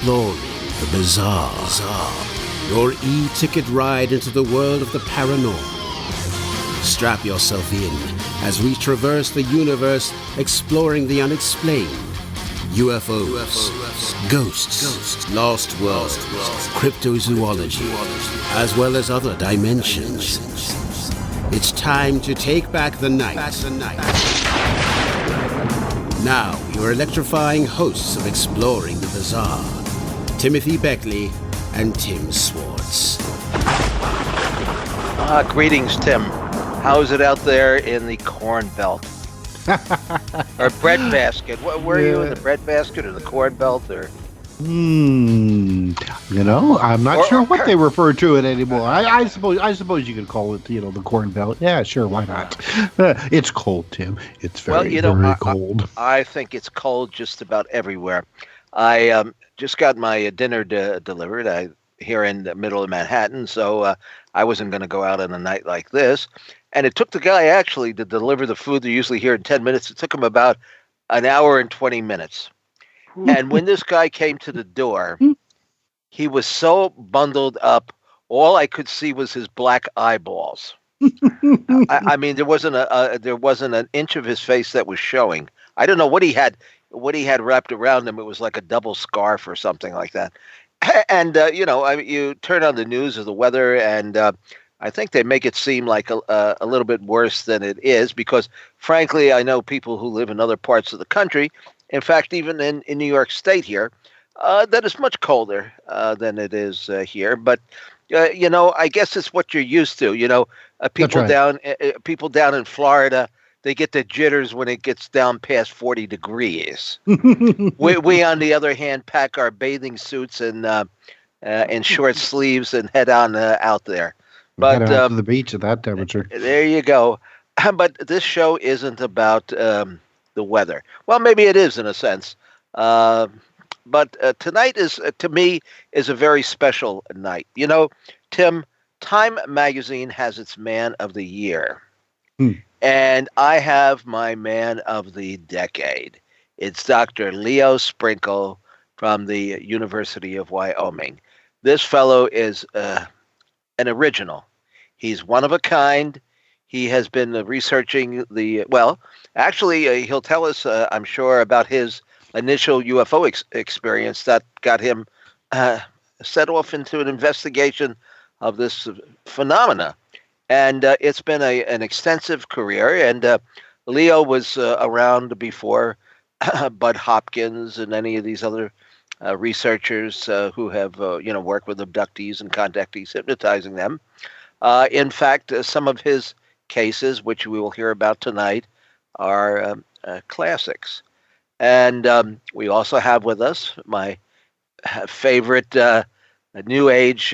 exploring the bizarre. Your e-ticket ride into the world of the paranormal. Strap yourself in as we traverse the universe exploring the unexplained. UFOs, ghosts, lost worlds, cryptozoology, as well as other dimensions. It's time to take back the night. Now, your electrifying hosts of Exploring the Bizarre, Timothy Beckley and Tim Swartz. Greetings, Tim. How is it out there in the corn belt? Or bread basket? Where are you, in the bread basket or the corn belt? Or I'm not sure what they refer to it anymore. I suppose you could call it, the corn belt. Yeah, sure, why not? It's cold, Tim. It's very cold. I think it's cold just about everywhere. I just got my dinner delivered here in the middle of Manhattan, so I wasn't going to go out on a night like this. And it took the guy actually to deliver the food. They're usually here in 10 minutes. It took him about an hour and 20 minutes. And when this guy came to the door, he was so bundled up, all I could see was his black eyeballs. I mean, there wasn't an inch of his face that was showing. I don't know what he had wrapped around him. It was like a double scarf or something like that. And you turn on the news or the weather, and I think they make it seem like a little bit worse than it is, because frankly, I know people who live in other parts of the country, in fact, even in New York State here, that is much colder than it is here. But I guess it's what you're used to. People down in Florida, they get the jitters when it gets down past 40 degrees. we on the other hand, pack our bathing suits and short sleeves and head on out there. But head out to the beach at that temperature. There you go. But this show isn't about the weather. Well, maybe it is in a sense. But tonight is, to me, is a very special night. Tim, Time Magazine has its Man of the Year. And I have my Man of the Decade. It's Dr. Leo Sprinkle from the University of Wyoming. This fellow is an original. He's one of a kind. He has been researching he'll tell us, I'm sure, about his initial UFO experience that got him set off into an investigation of this phenomena. And it's been an extensive career. And Leo was around before Bud Hopkins and any of these other researchers who have worked with abductees and contactees, hypnotizing them. In fact, some of his cases, which we will hear about tonight, are classics. And we also have with us my favorite New Age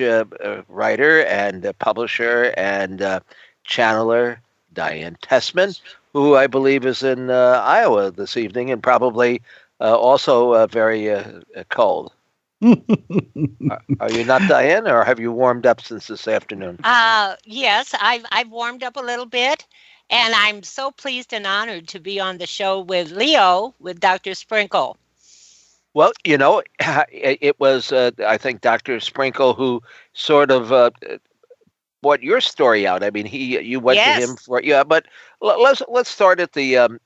writer and publisher and channeler, Diane Tessman, who I believe is in Iowa this evening and probably also very cold. Are you not, Diane, or have you warmed up since this afternoon? Yes, I've warmed up a little bit, and I'm so pleased and honored to be on the show with Leo, with Dr. Sprinkle. Well, it was, I think, Dr. Sprinkle who sort of brought your story out. I mean, you went to him for but let's start at the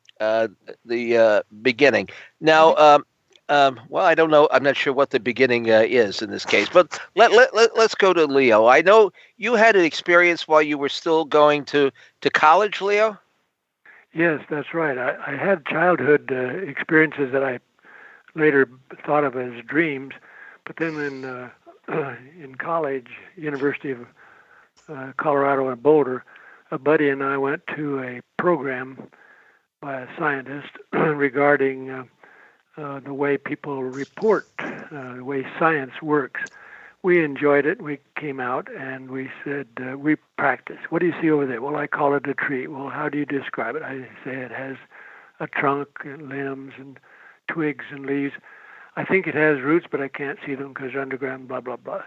beginning. Now, I don't know. I'm not sure what the beginning is in this case, but let's go to Leo. I know you had an experience while you were still going to college, Leo? Yes, that's right. I had childhood experiences that I later thought of as dreams, but then in college, University of Colorado in Boulder, a buddy and I went to a program by a scientist regarding the way people report, the way science works. We enjoyed it. We came out and we said, we practiced. What do you see over there? Well, I call it a tree. Well, how do you describe it? I say it has a trunk and limbs and twigs and leaves. I think it has roots, but I can't see them because they're underground, blah, blah, blah.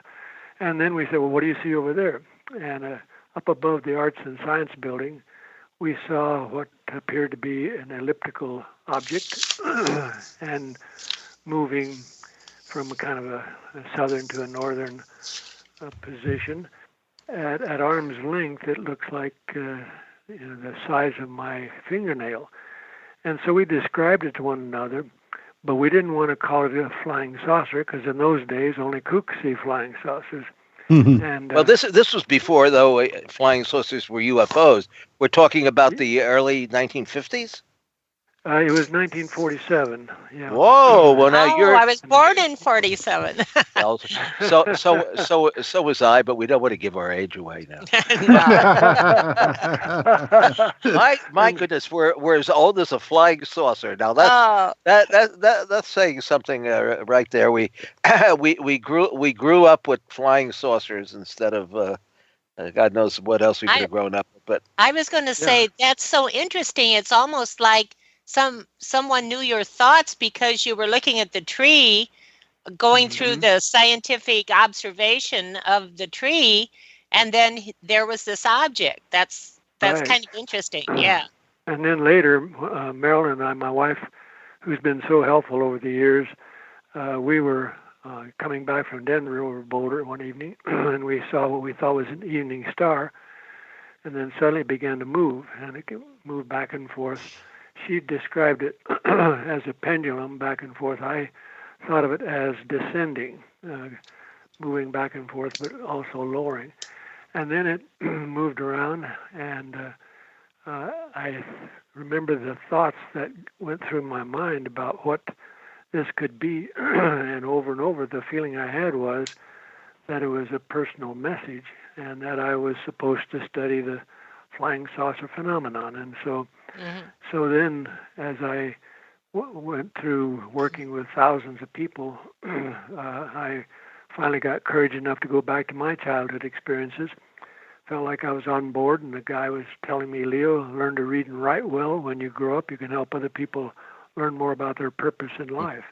And then we said, well, what do you see over there? And up above the Arts and Science Building, we saw what appeared to be an elliptical object and moving from a kind of a southern to a northern position. At arm's length, it looks like the size of my fingernail. And so we described it to one another, but we didn't want to call it a flying saucer because in those days only kooks see flying saucers. And well, this was before, though, flying saucers were UFOs. We're talking about the early 1950s? It was 1947. Yeah. Whoa! Well, now I was born in 47. Well, so was I, but we don't want to give our age away now. my goodness, we're as old as a flying saucer. Now that's saying something right there. We grew up with flying saucers instead of God knows what else we could have grown up with. But I was going to say that's so interesting. It's almost like someone knew your thoughts because you were looking at the tree, going through the scientific observation of the tree, and then there was this object. That's right. Kind of interesting. Yeah. And then later, Marilyn and I, my wife, who's been so helpful over the years, we were coming back from Denver over Boulder one evening, and we saw what we thought was an evening star, and then suddenly it began to move, and it moved back and forth. She described it as a pendulum back and forth. I thought of it as descending, moving back and forth, but also lowering. And then it moved around, and I remember the thoughts that went through my mind about what this could be. And over, the feeling I had was that it was a personal message and that I was supposed to study the flying saucer phenomenon. And so then as I went through working with thousands of people, I finally got courage enough to go back to my childhood experiences. Felt like I was on board, and the guy was telling me, Leo, learn to read and write well. When you grow up, you can help other people learn more about their purpose in life.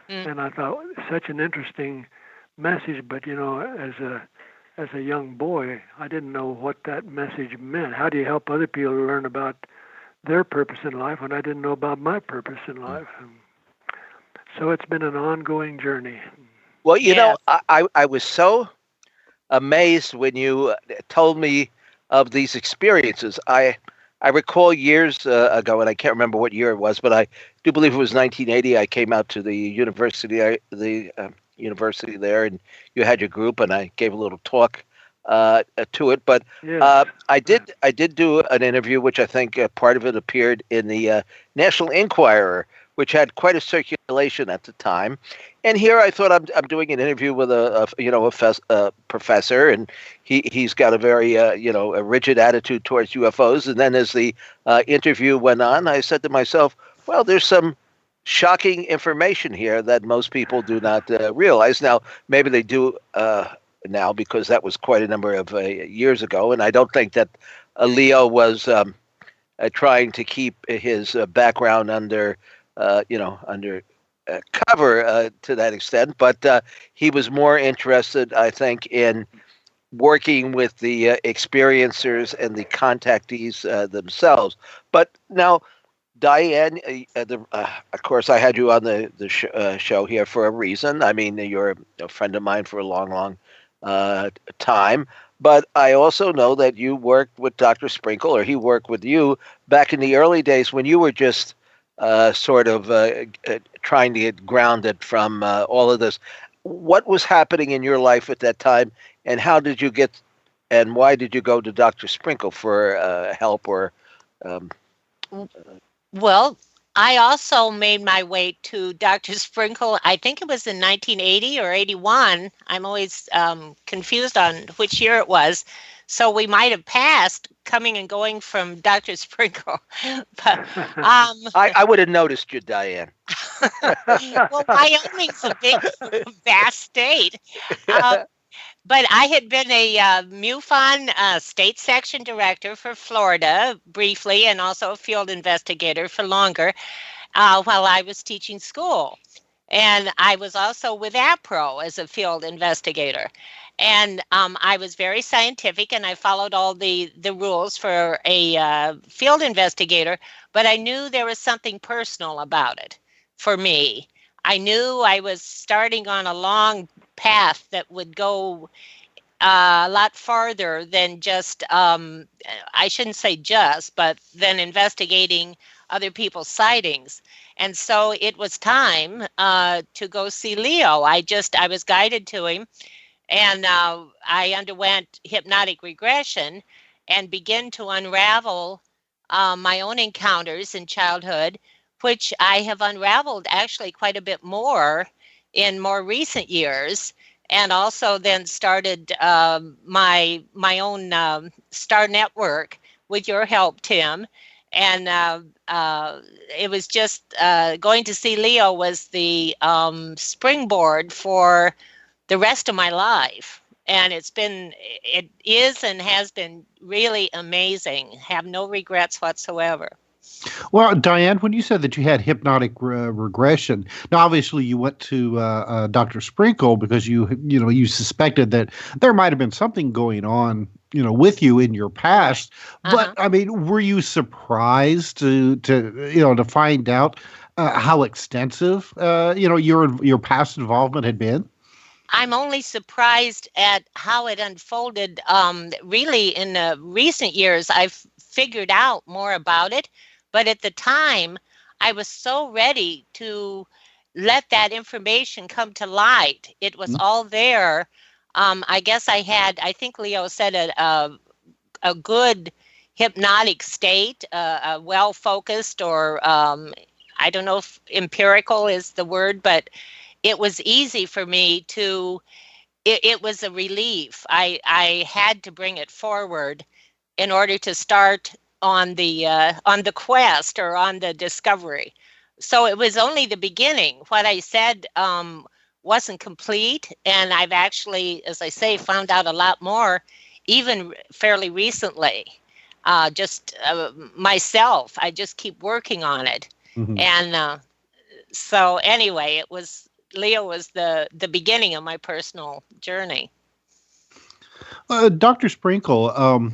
And I thought, such an interesting message, but as a young boy, I didn't know what that message meant. How do you help other people learn about their purpose in life when I didn't know about my purpose in life? So it's been an ongoing journey. Well, I was so amazed when you told me of these experiences. I recall years ago, and I can't remember what year it was, but I do believe it was 1980. I came out to the university, university there, and you had your group, and I gave a little talk to it. But I did do an interview, which I think part of it appeared in the National Enquirer, which had quite a circulation at the time. And here I thought I'm doing an interview with a professor, and he's got a very a rigid attitude towards UFOs. And then as the interview went on, I said to myself, well, there's some shocking information here that most people do not realize. Now, maybe they do now, because that was quite a number of years ago, and I don't think that Leo was trying to keep his background under cover to that extent, but he was more interested, I think, in working with the experiencers and the contactees themselves. But now, Diane, of course, I had you on the show here for a reason. I mean, you're a friend of mine for a long time. But I also know that you worked with Dr. Sprinkle, or he worked with you back in the early days when you were just sort of trying to get grounded from all of this. What was happening in your life at that time, and how did you get, and why did you go to Dr. Sprinkle for help or? Well, I also made my way to Dr. Sprinkle. I think it was in 1980 or 81. I'm always confused on which year it was. So we might have passed coming and going from Dr. Sprinkle. But, I would have noticed you, Diane. Well, Wyoming's a big, vast state. But I had been a MUFON state section director for Florida briefly, and also a field investigator for longer while I was teaching school. And I was also with APRO as a field investigator. And I was very scientific, and I followed all the rules for a field investigator, but I knew there was something personal about it for me. I knew I was starting on a long path that would go a lot farther than just, I shouldn't say just, but than investigating other people's sightings. And so it was time to go see Leo. I was guided to him, and I underwent hypnotic regression and began to unravel my own encounters in childhood, which I have unraveled actually quite a bit more in more recent years, and also then started my own Star Network with your help, Tim. And it was just going to see Leo was the springboard for the rest of my life. And it is and has been really amazing. Have no regrets whatsoever. Well, Diane, when you said that you had hypnotic regression, now obviously you went to Dr. Sprinkle because you suspected that there might have been something going on, with you in your past. But I mean, were you surprised to find out how extensive your past involvement had been? I'm only surprised at how it unfolded. Really, in recent years, I've figured out more about it. But at the time, I was so ready to let that information come to light. It was all there. I guess I think Leo said a good hypnotic state, a well-focused, or I don't know if empirical is the word, but it was easy for me to, it was a relief. I had to bring it forward in order to start on the quest or on the discovery. So it was only the beginning. What I said wasn't complete, and I've actually, as I say, found out a lot more, even fairly recently. Myself, I just keep working on it. And so anyway, Leo was the beginning of my personal journey. Dr. Sprinkle,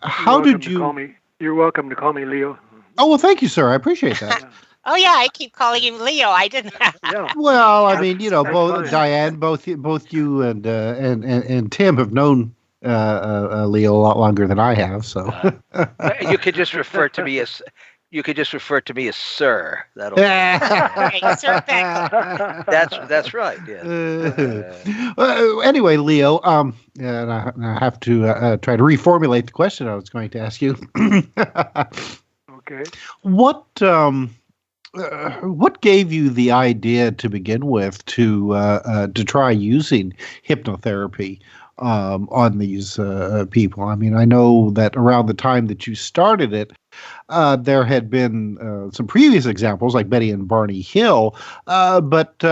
how did you... You're welcome to call me Leo. Oh, well, thank you, sir. I appreciate that. Oh, yeah, I keep calling him Leo. I didn't. Yeah. Well, I mean, both Diane, both you and Tim have known Leo a lot longer than I have. So you could just refer to me as Sir. That'll. Okay, Sir That's right. Yeah. Anyway, Leo, and I have to try to reformulate the question I was going to ask you. Okay. What gave you the idea to begin with to try using hypnotherapy on these people? I mean, I know that around the time that you started it, there had been some previous examples like Betty and Barney Hill, but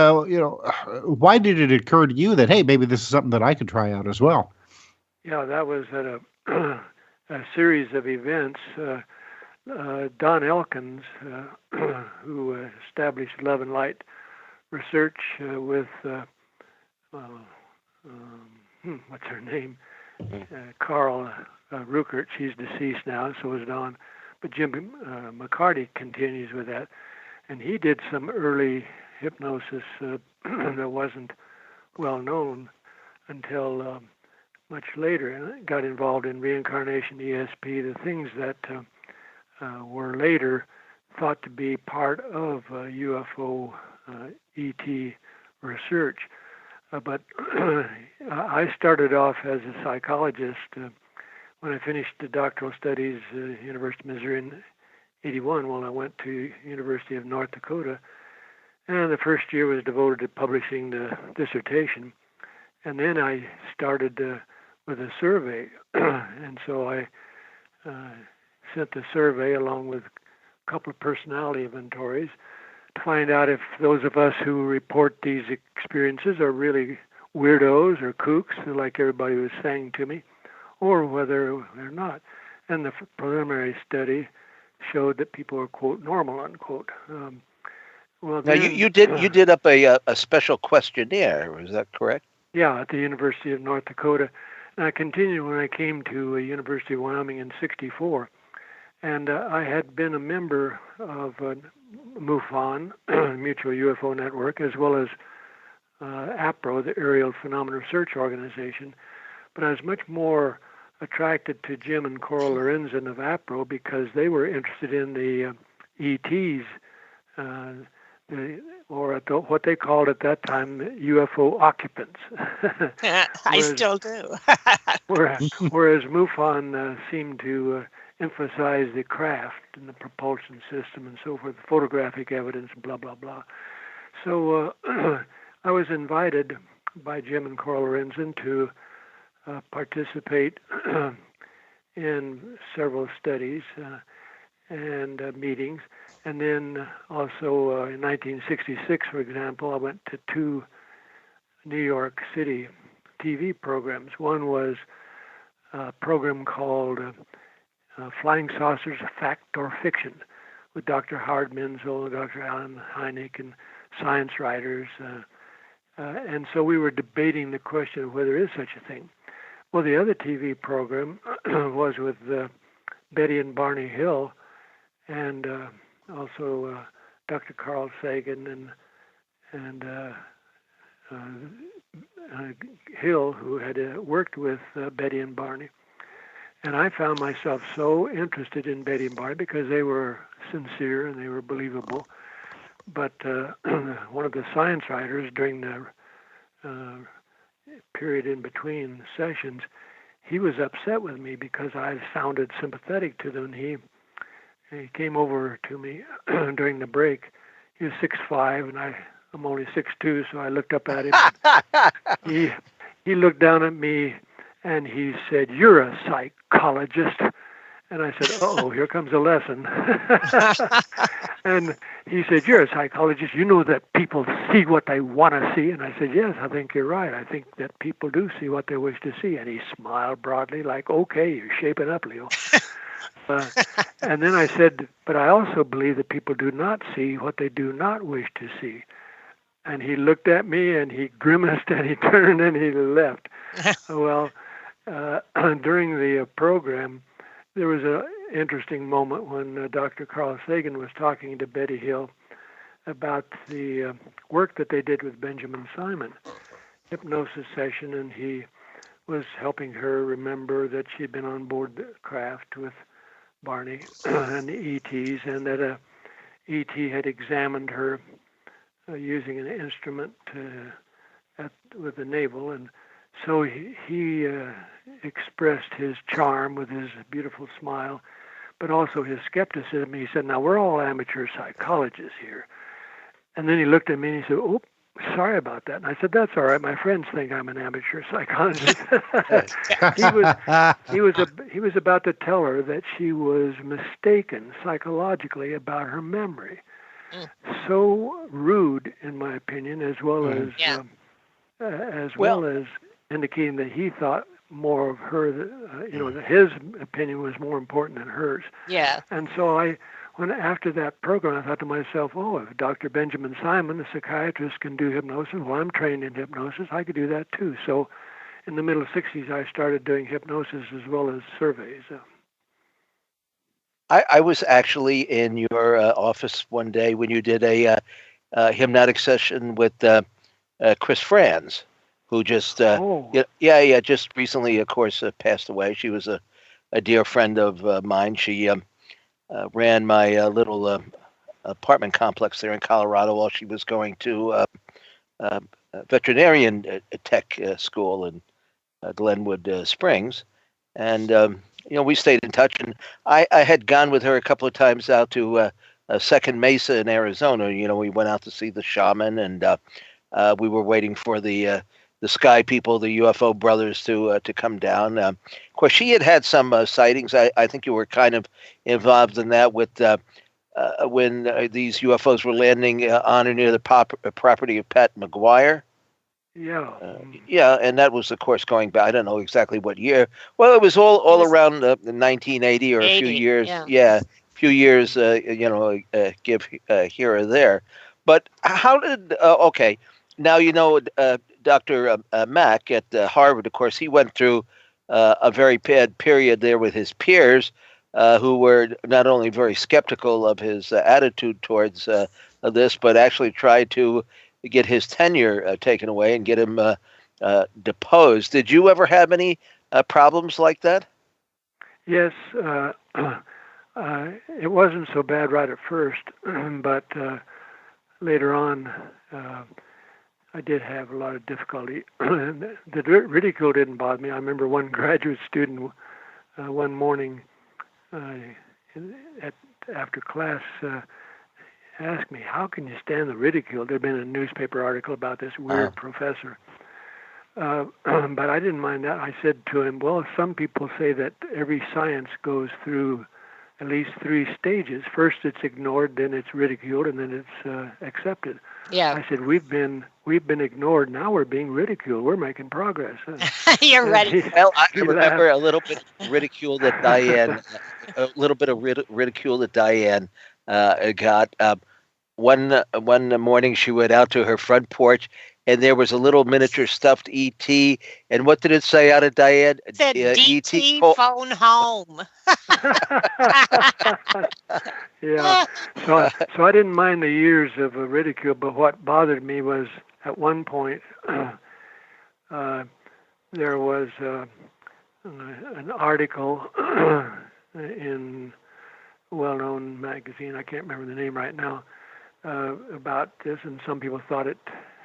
why did it occur to you that, hey, maybe this is something that I could try out as well? Yeah, that was at a series of events. Don Elkins, who established Love and Light Research with what's her name? Carl Ruckert. She's deceased now, so is Don. But Jim McCarty continues with that. And he did some early hypnosis that wasn't well known until much later. And got involved in reincarnation, ESP, the things that were later thought to be part of UFO ET research. But I started off as a psychologist when I finished the doctoral studies at University of Missouri in 81. Well, I went to University of North Dakota, and the first year was devoted to publishing the dissertation. And then I started with a survey, and so I sent the survey along with a couple of personality inventories to find out if those of us who report these experiences are really weirdos or kooks, like everybody was saying to me, or whether they're not. And the preliminary study showed that people were, quote, normal, unquote. Well, now you did up a special questionnaire, is that correct? Yeah, at the University of North Dakota. And I continued when I came to University of Wyoming in '64. And I had been a member of MUFON, Mutual UFO Network, as well as APRO, the Aerial Phenomena Research Organization. But I was much more attracted to Jim and Coral Lorenzen of APRO because they were interested in the ETs, or what they called at that time UFO occupants. I still do. whereas MUFON seemed to emphasize the craft and the propulsion system and so forth, photographic evidence, blah, blah, blah. So I was invited by Jim and Coral Lorenzen to participate in several studies and meetings. And then also in 1966, for example, I went to 2 New York City TV programs. One was a program called Flying Saucers, Fact or Fiction, with Dr. Howard Menzel, Dr. Alan Hynek, and science writers. And so we were debating the question of whether there is such a thing. Well, the other TV program was with Betty and Barney Hill, and also Dr. Carl Sagan and Hill, who had worked with Betty and Barney. And I found myself so interested in Betty and Barney because they were sincere and they were believable. But one of the science writers during the period in between sessions, he was upset with me because I sounded sympathetic to them. He came over to me during the break. He was 6'5", and I'm only 6'2", so I looked up at him. He looked down at me, and he said, "You're a psychologist." And I said, "Uh-oh, here comes a lesson." And he said, "You're a psychologist. You know that people see what they want to see." And I said, "Yes, I think you're right. I think that people do see what they wish to see." And he smiled broadly like, "Okay, you're shaping up, Leo." And then I said, "But I also believe that people do not see what they do not wish to see." And he looked at me and he grimaced and he turned and he left. Well, during the program, there was an interesting moment when Dr. Carl Sagan was talking to Betty Hill about the work that they did with Benjamin Simon, hypnosis session, and he was helping her remember that she'd been on board the craft with Barney and the ETs, and that a ET had examined her using an instrument with the navel, and so he expressed his charm with his beautiful smile, but also his skepticism. He said, "Now, we're all amateur psychologists here." And then he looked at me and he said, "Oh, sorry about that." And I said, "That's all right. My friends think I'm an amateur psychologist." he was about to tell her that she was mistaken psychologically about her memory. So rude, in my opinion, as well as indicating that he thought more of her, that his opinion was more important than hers. Yeah. And so after that program, I thought to myself, oh, if Dr. Benjamin Simon, the psychiatrist, can do hypnosis, well, I'm trained in hypnosis, I could do that too. So in the middle 60s, I started doing hypnosis as well as surveys. I was actually in your office one day when you did a hypnotic session with Chris Franz, who just just recently, of course, passed away. She was a dear friend of mine. She ran my little apartment complex there in Colorado while she was going to veterinarian tech school in Glenwood Springs, and we stayed in touch. And I had gone with her a couple of times out to Second Mesa in Arizona. We went out to see the shaman, and we were waiting for the Sky people, the UFO brothers, to come down. Of course, she had some sightings. I think you were kind of involved in that with when these UFOs were landing on or near the property of Pat McGuire. Yeah. And that was, of course, going back. I don't know exactly what year. Well, it was all around 1980 or 80, a few years. Yeah, a few years. Give here or there. But how did? Okay, now Dr. Mack at Harvard. Of course, he went through a very bad period there with his peers. who were not only very skeptical of his attitude towards this, but actually tried to get his tenure taken away and get him deposed. Did you ever have any problems like that? Yes, it wasn't so bad right at first, but later on, I did have a lot of difficulty. The ridicule didn't bother me. I remember one graduate student one morning after class asked me, "How can you stand the ridicule?" There'd been a newspaper article about this weird professor. But I didn't mind that. I said to him, well, some people say that every science goes through at least 3 stages. First it's ignored, then it's ridiculed, and then it's accepted. Yeah. I said, we've been ignored, now we're being ridiculed. We're making progress. You're ready. Well, I remember a little bit of ridicule that Diane, got. One morning she went out to her front porch, and there was a little miniature stuffed E.T. And what did it say out of Diane? It said, D.T. phone home. Yeah. So I didn't mind the years of ridicule, but what bothered me was at one point there was an article in a well-known magazine, I can't remember the name right now, about this, and some people thought it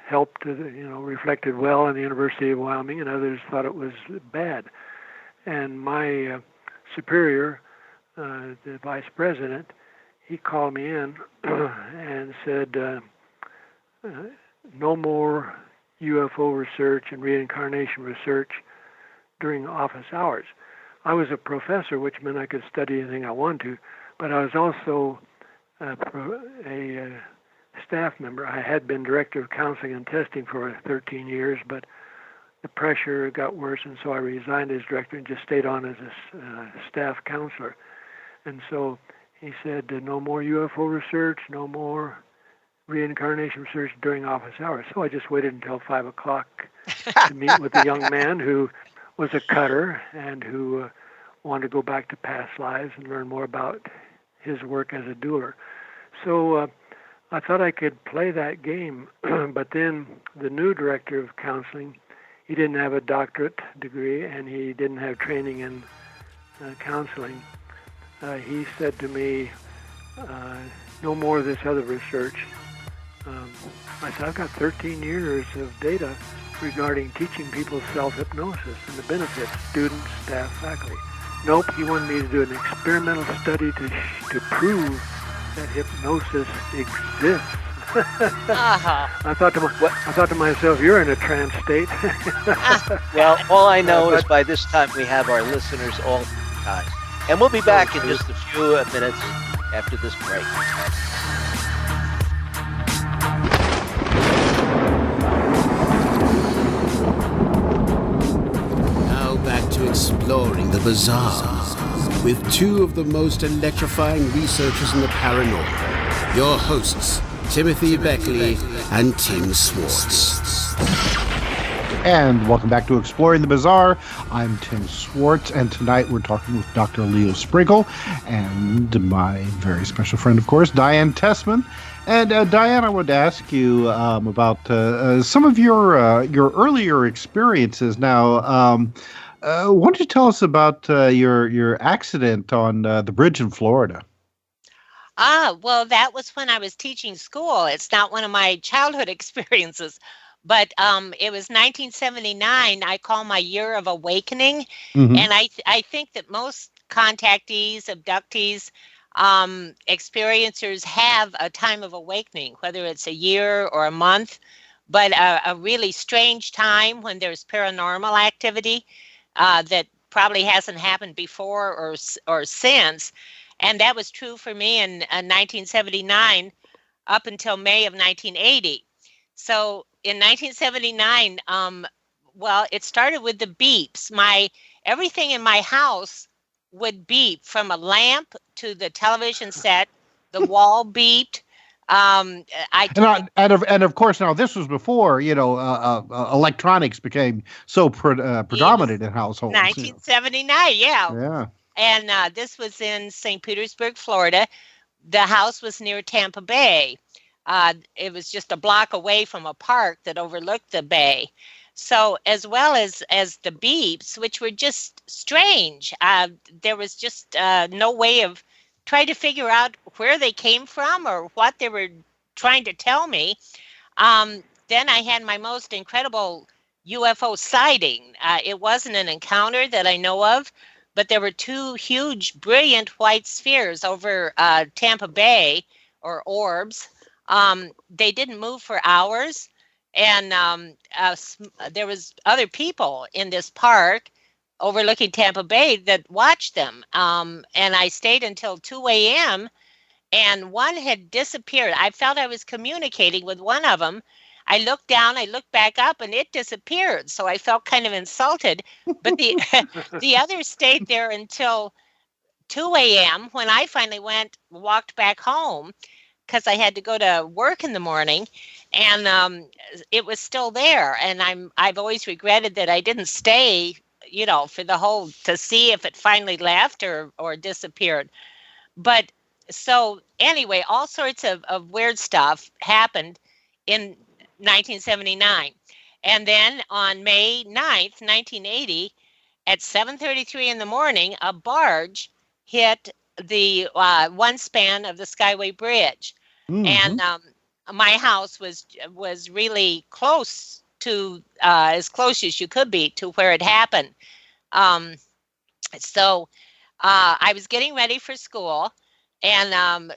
helped, reflected well on the University of Wyoming, and others thought it was bad. And my superior, the vice president, he called me in and said, no more UFO research and reincarnation research during office hours. I was a professor, which meant I could study anything I wanted to, but I was also a staff member. I had been director of counseling and testing for 13 years, but the pressure got worse, and so I resigned as director and just stayed on as a staff counselor. And so he said, no more UFO research, no more reincarnation research during office hours. So I just waited until 5 o'clock to meet with a young man who was a cutter and who wanted to go back to past lives and learn more about his work as a doer. So I thought I could play that game, but then the new director of counseling, he didn't have a doctorate degree and he didn't have training in counseling. He said to me, no more of this other research. I said, I've got 13 years of data regarding teaching people self-hypnosis and the benefits, students, staff, faculty. Nope, he wanted me to do an experimental study to prove that hypnosis exists. I thought to myself, you're in a trance state. Well, all I know is by this time we have our listeners all hypnotized. And we'll be back in just a few minutes after this break. Now back to exploring the bizarre with 2 of the most electrifying researchers in the paranormal. Your hosts, Timothy Beckley and Tim Swartz. And welcome back to Exploring the Bizarre. I'm Tim Swartz, and tonight we're talking with Dr. Leo Sprinkle and my very special friend, of course, Diane Tessman. And Diane, I wanted to ask you about some of your earlier experiences. Now, why don't you tell us about your accident on the bridge in Florida? Well, that was when I was teaching school. It's not one of my childhood experiences. But it was 1979, I call my year of awakening. Mm-hmm. And I think that most contactees, abductees, experiencers have a time of awakening, whether it's a year or a month, but a really strange time when there's paranormal activity that probably hasn't happened before or since. And that was true for me in 1979 up until May of 1980. So in 1979, well, it started with the beeps. Everything in my house would beep, from a lamp to the television set. The wall beeped. And of course, now this was before electronics became so predominant in households. 1979, yeah. And this was in St. Petersburg, Florida. The house was near Tampa Bay. It was just a block away from a park that overlooked the bay. So as well as the beeps, which were just strange, there was just no way of trying to figure out where they came from or what they were trying to tell me. Then I had my most incredible UFO sighting. It wasn't an encounter that I know of, but there were two huge, brilliant white spheres over Tampa Bay, or orbs. They didn't move for hours, and there was other people in this park overlooking Tampa Bay that watched them. And I stayed until 2 a.m., and one had disappeared. I felt I was communicating with one of them. I looked down, I looked back up, and it disappeared. So I felt kind of insulted. But the other stayed there until 2 a.m. when I finally walked back home because I had to go to work in the morning, and it was still there. And I've always regretted that I didn't stay, for the whole, to see if it finally left or disappeared. But so anyway, all sorts of weird stuff happened in 1979. And then on May 9th, 1980, at 7:33 in the morning, a barge hit the one span of the Skyway Bridge. Mm-hmm. And my house was really close to, as close as you could be to where it happened. So I was getting ready for school and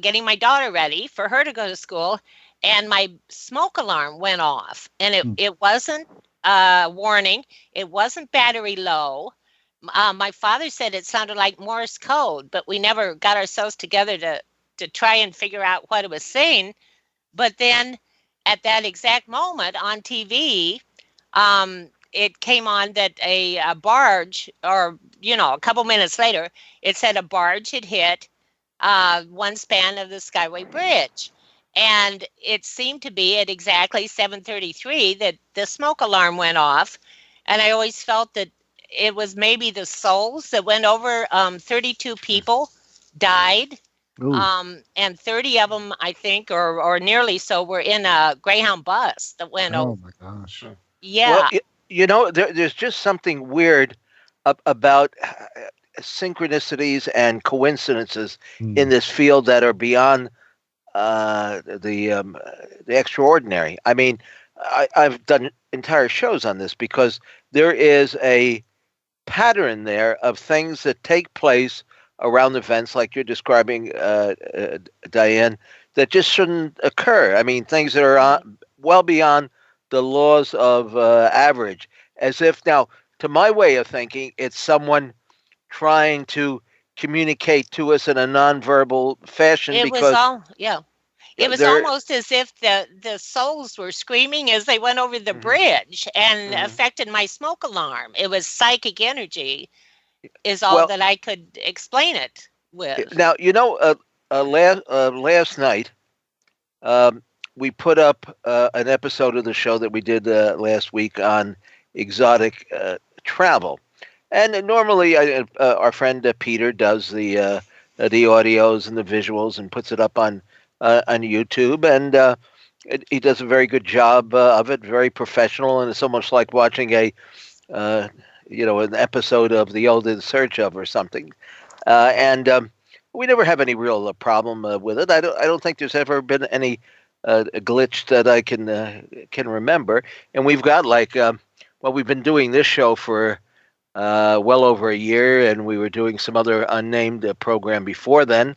getting my daughter ready for her to go to school. And my smoke alarm went off, and it wasn't warning. It wasn't battery low. My father said it sounded like Morse code, but we never got ourselves together to try and figure out what it was saying. But then at that exact moment on TV, it came on that a barge, or, a couple minutes later, it said a barge had hit one span of the Skyway Bridge. And it seemed to be at exactly 7:33 that the smoke alarm went off. And I always felt that it was maybe the souls that went over. 32 people died. And 30 of them, I think, or nearly so, were in a Greyhound bus that went over. Oh, my gosh. Yeah. Well, there's just something weird about synchronicities and coincidences in this field that are beyond the extraordinary. I mean, I've done entire shows on this because there is a pattern there of things that take place around events like you're describing, Diane, that just shouldn't occur. I mean, things that are well beyond the laws of average. As if now, to my way of thinking, it's someone trying to communicate to us in a nonverbal fashion. It was almost as if the souls were screaming as they went over the bridge and affected my smoke alarm. It was psychic energy is all that I could explain it with. Now, last night we put up an episode of the show that we did last week on exotic travel. And normally, our friend Peter does the audios and the visuals and puts it up on YouTube, and he does a very good job of it, very professional, and it's almost like watching an episode of The Old In Search Of or something. And we never have any real problem with it. I don't think there's ever been any glitch that I can remember. And we've got we've been doing this show for well over a year, and we were doing some other unnamed program before then.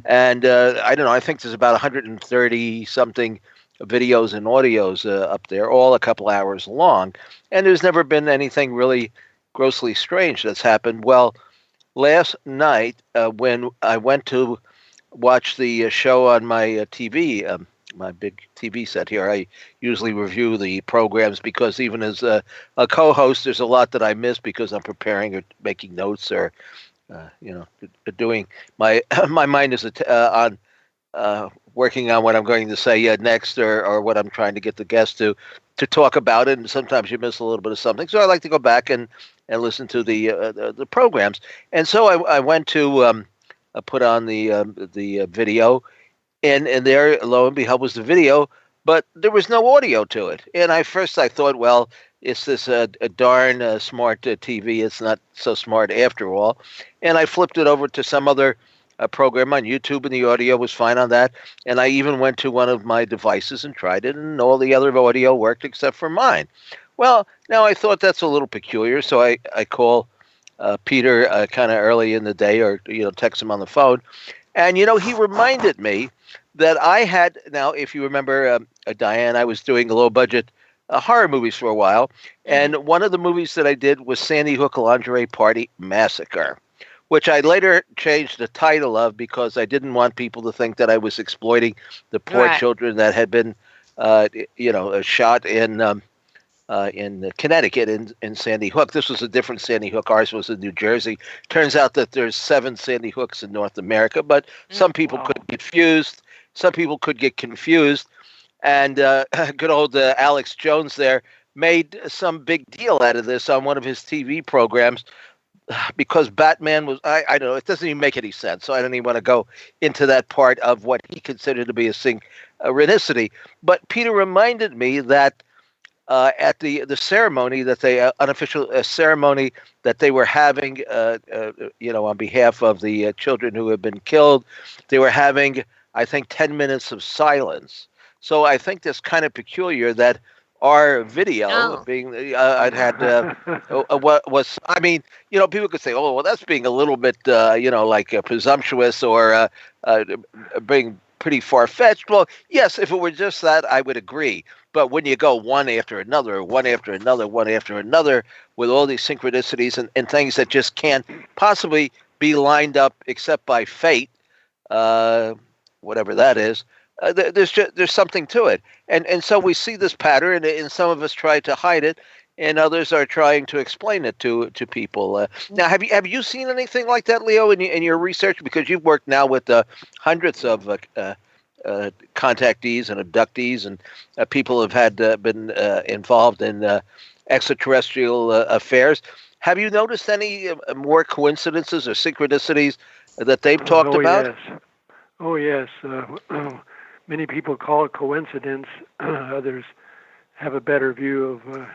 And I don't know, I think there's about 130 something videos and audios up there, all a couple hours long. And there's never been anything really grossly strange that's happened. Well, last night when I went to watch the show on my TV, my big TV set here, I usually review the programs because even as a co-host, there's a lot that I miss because I'm preparing or making notes or, doing my mind is on working on what I'm going to say next or what I'm trying to get the guest to talk about it. And sometimes you miss a little bit of something. So I like to go back and and listen to the programs. And so I went to put on the video, and there, lo and behold, was the video, but there was no audio to it. And I thought, well, it's this a darn smart TV. It's not so smart after all. And I flipped it over to some other program on YouTube, and the audio was fine on that. And I even went to one of my devices and tried it, and all the other audio worked except for mine. Well, now I thought that's a little peculiar, so I call Peter kind of early in the day, or text him on the phone, and he reminded me that I had, now if you remember, Diane, I was doing low budget horror movies for a while, and one of the movies that I did was Sandy Hook Lingerie Party Massacre, which I later changed the title of because I didn't want people to think that I was exploiting the poor children that had been, shot in Connecticut in Sandy Hook. This was a different Sandy Hook. Ours was in New Jersey. Turns out that there's 7 Sandy Hooks in North America, but some people could get confused. Some people could get confused. And good old Alex Jones there made some big deal out of this on one of his TV programs because Batman was, I don't know, it doesn't even make any sense. So I don't even want to go into that part of what he considered to be a synchronicity. But Peter reminded me that at the ceremony that they unofficial ceremony that they were having, on behalf of the children who had been killed, they were having, I think, 10 minutes of silence. So I think that's kind of peculiar that our video being, I'd had what was, I mean, people could say, oh, well, that's being a little bit, presumptuous or being pretty far-fetched. Well, yes, if it were just that, I would agree. But when you go one after another, one after another, one after another, with all these synchronicities and things that just can't possibly be lined up except by fate, whatever that is, there's something to it. And so we see this pattern, and some of us try to hide it, and others are trying to explain it to people. Now, have you seen anything like that, Leo, in your research? Because you've worked now with hundreds of contactees and abductees, and people have had been involved in extraterrestrial affairs. Have you noticed any more coincidences or synchronicities that they've talked about? Yes. Oh, yes. Many people call it coincidence. Others have a better view of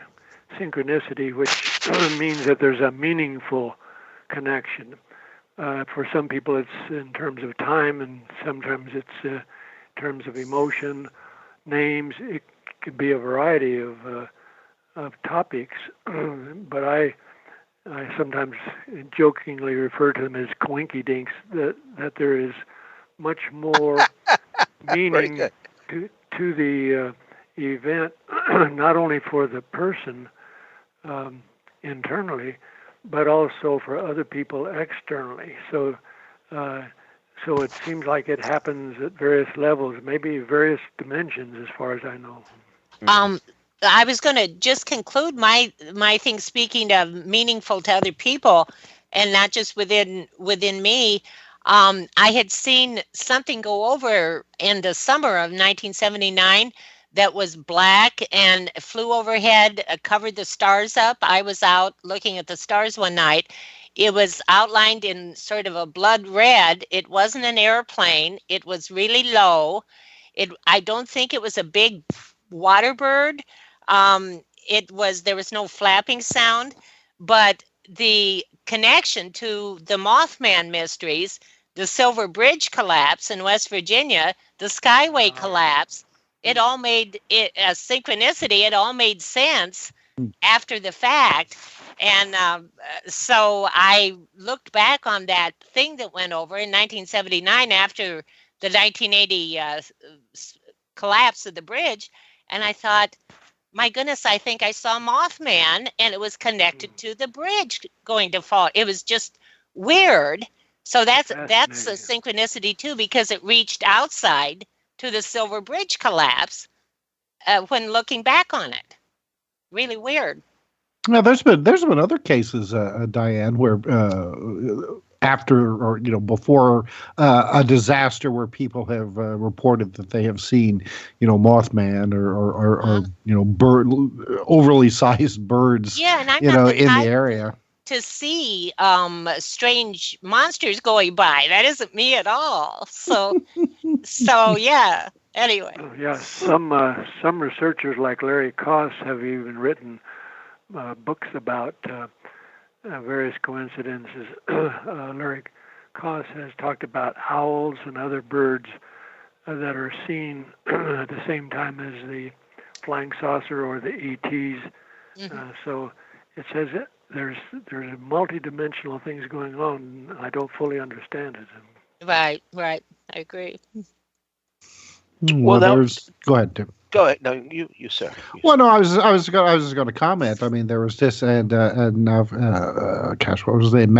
synchronicity, which means that there's a meaningful connection. For some people, it's in terms of time, and sometimes it's in terms of emotion, names. It could be a variety of topics, but I sometimes jokingly refer to them as coinkydinks, that there is much more meaning to the event, not only for the person internally, but also for other people externally. So it seems like it happens at various levels, maybe various dimensions, as far as I know. I was going to just conclude my thing, speaking of meaningful to other people, and not just within me. I had seen something go over in the summer of 1979 that was black and flew overhead, covered the stars up. I was out looking at the stars one night. It was outlined in sort of a blood red. It wasn't an airplane. It was really low. I don't think it was a big water bird. There was no flapping sound, but the connection to the Mothman mysteries, the Silver Bridge collapse in West Virginia, the Skyway collapse, it all made it a synchronicity. It all made sense after the fact. And so I looked back on that thing that went over in 1979 after the 1980 collapse of the bridge. And I thought, my goodness, I think I saw Mothman, and it was connected to the bridge going to fall. It was just weird. So that's a synchronicity too, because it reached outside to the Silver Bridge collapse when looking back on it. Really weird. Now, there's been other cases, Diane, where after or before a disaster, where people have reported that they have seen Mothman or bird overly sized birds and I'm in the area. to see strange monsters going by. That isn't me at all. So yeah. Anyway. Yeah, some researchers like Larry Koss have even written books about various coincidences. Larry Koss has talked about owls and other birds that are seen at the same time as the flying saucer or the ETs. So it says there's multi-dimensional things going on. I don't fully understand it. Right. I agree. Well, go ahead, Tim. Go ahead. No, you sir. Well, no, I was going to comment. I mean, there was this, and gosh, what was his name?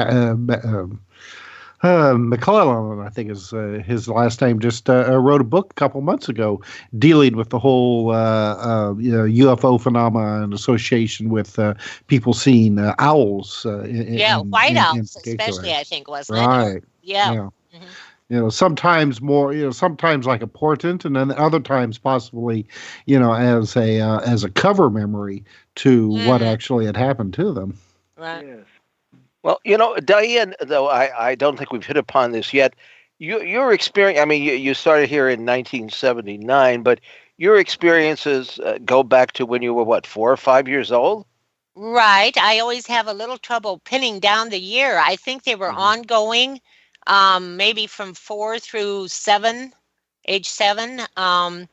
McClellan, I think is his last name. Just wrote a book a couple months ago dealing with the whole UFO phenomena in association with people seeing owls. White owls, especially. I think wasn't it? Right. Yeah. Mm-hmm. Sometimes more, sometimes like a portent, and then other times possibly, as a cover memory to what actually had happened to them. Right. Yes. Well, Diane, though I don't think we've hit upon this yet. Your experience, I mean, you started here in 1979, but your experiences go back to when you were, 4 or 5 years old? Right. I always have a little trouble pinning down the year. I think they were ongoing, maybe from 4 through 7, age 7. And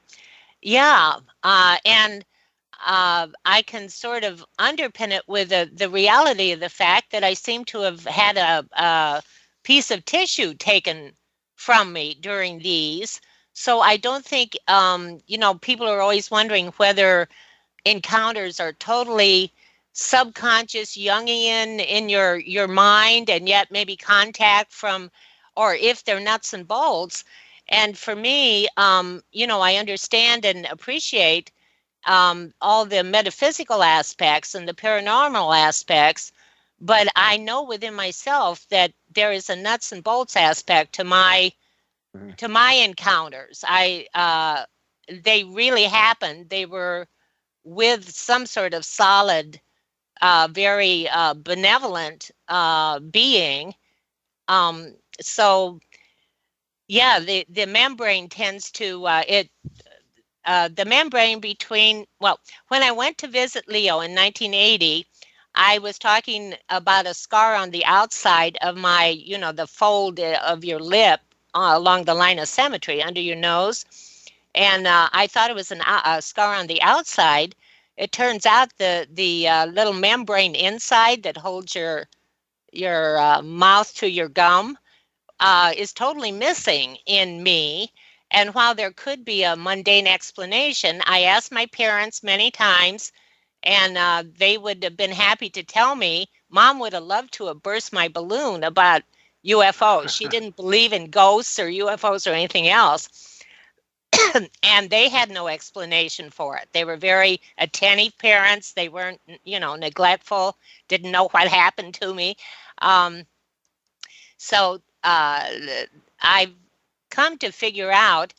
I can sort of underpin it with the reality of the fact that I seem to have had a piece of tissue taken from me during these. So I don't think, people are always wondering whether encounters are totally subconscious Jungian in your mind, and yet maybe contact from, or if they're nuts and bolts. And for me, I understand and appreciate all the metaphysical aspects and the paranormal aspects, but I know within myself that there is a nuts and bolts aspect to my encounters. They really happened. They were with some sort of solid, very benevolent being. So yeah, the membrane tends to the membrane between, when I went to visit Leo in 1980, I was talking about a scar on the outside of my, the fold of your lip along the line of symmetry under your nose. And I thought it was a scar on the outside. It turns out the little membrane inside that holds your mouth to your gum is totally missing in me. And while there could be a mundane explanation, I asked my parents many times, and they would have been happy to tell me. Mom would have loved to have burst my balloon about UFOs. She didn't believe in ghosts or UFOs or anything else. And they had no explanation for it. They were very attentive parents. They weren't, neglectful, didn't know what happened to me. So I've come to figure out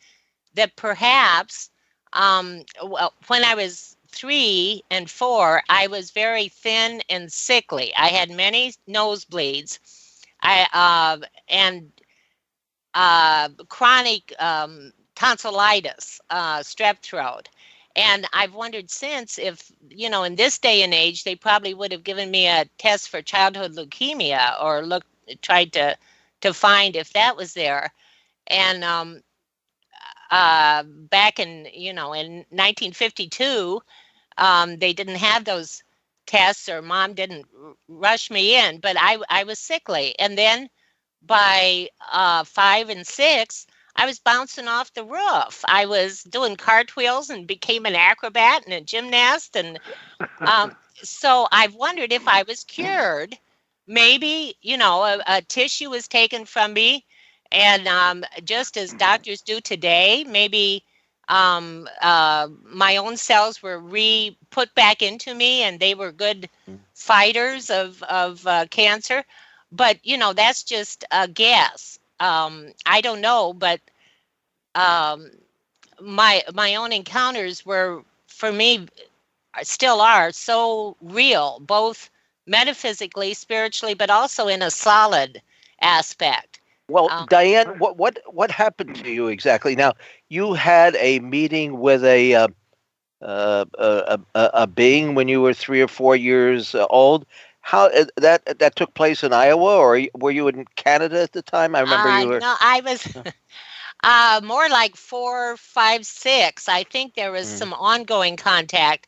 that perhaps when I was 3 and 4, I was very thin and sickly. I had many nosebleeds, and chronic tonsillitis, strep throat. And I've wondered since if, in this day and age, they probably would have given me a test for childhood leukemia or tried to find if that was there. And back in 1952, they didn't have those tests, or Mom didn't rush me in, but I was sickly. And then by 5 and 6, I was bouncing off the roof. I was doing cartwheels and became an acrobat and a gymnast. And so I've wondered if I was cured. Maybe, a tissue was taken from me. And just as doctors do today, maybe my own cells were put back into me, and they were good fighters of cancer. But that's just a guess. I don't know, but my own encounters were, for me, still are so real, both metaphysically, spiritually, but also in a solid aspect. Well, Diane, what happened to you exactly? Now, you had a meeting with a being when you were 3 or 4 years old. How that took place in Iowa, or were you in Canada at the time? I remember you were. No, I was more like 4, 5, 6. I think there was some ongoing contact,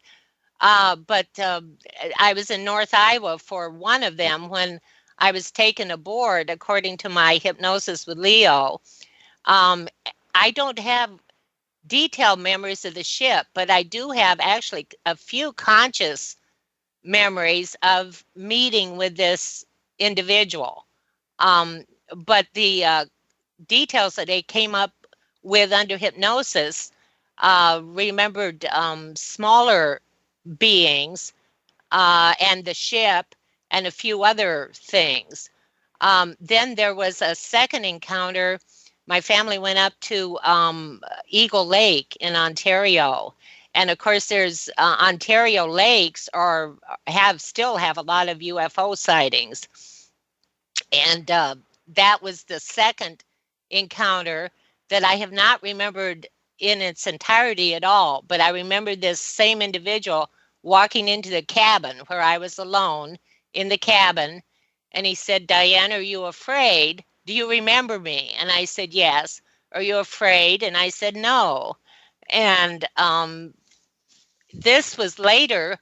but I was in North Iowa for one of them when I was taken aboard, according to my Hypnosis with Leo. I don't have detailed memories of the ship, but I do have actually a few conscious memories of meeting with this individual. But the details that they came up with under hypnosis remembered smaller beings and the ship and a few other things. Then there was a second encounter. My family went up to Eagle Lake in Ontario. And of course, there's Ontario lakes still have a lot of UFO sightings. And that was the second encounter that I have not remembered in its entirety at all. But I remember this same individual walking into the cabin where I was alone in the cabin. And he said, "Diane, are you afraid? Do you remember me?" And I said, "Yes." "Are you afraid?" And I said, "No." And this was later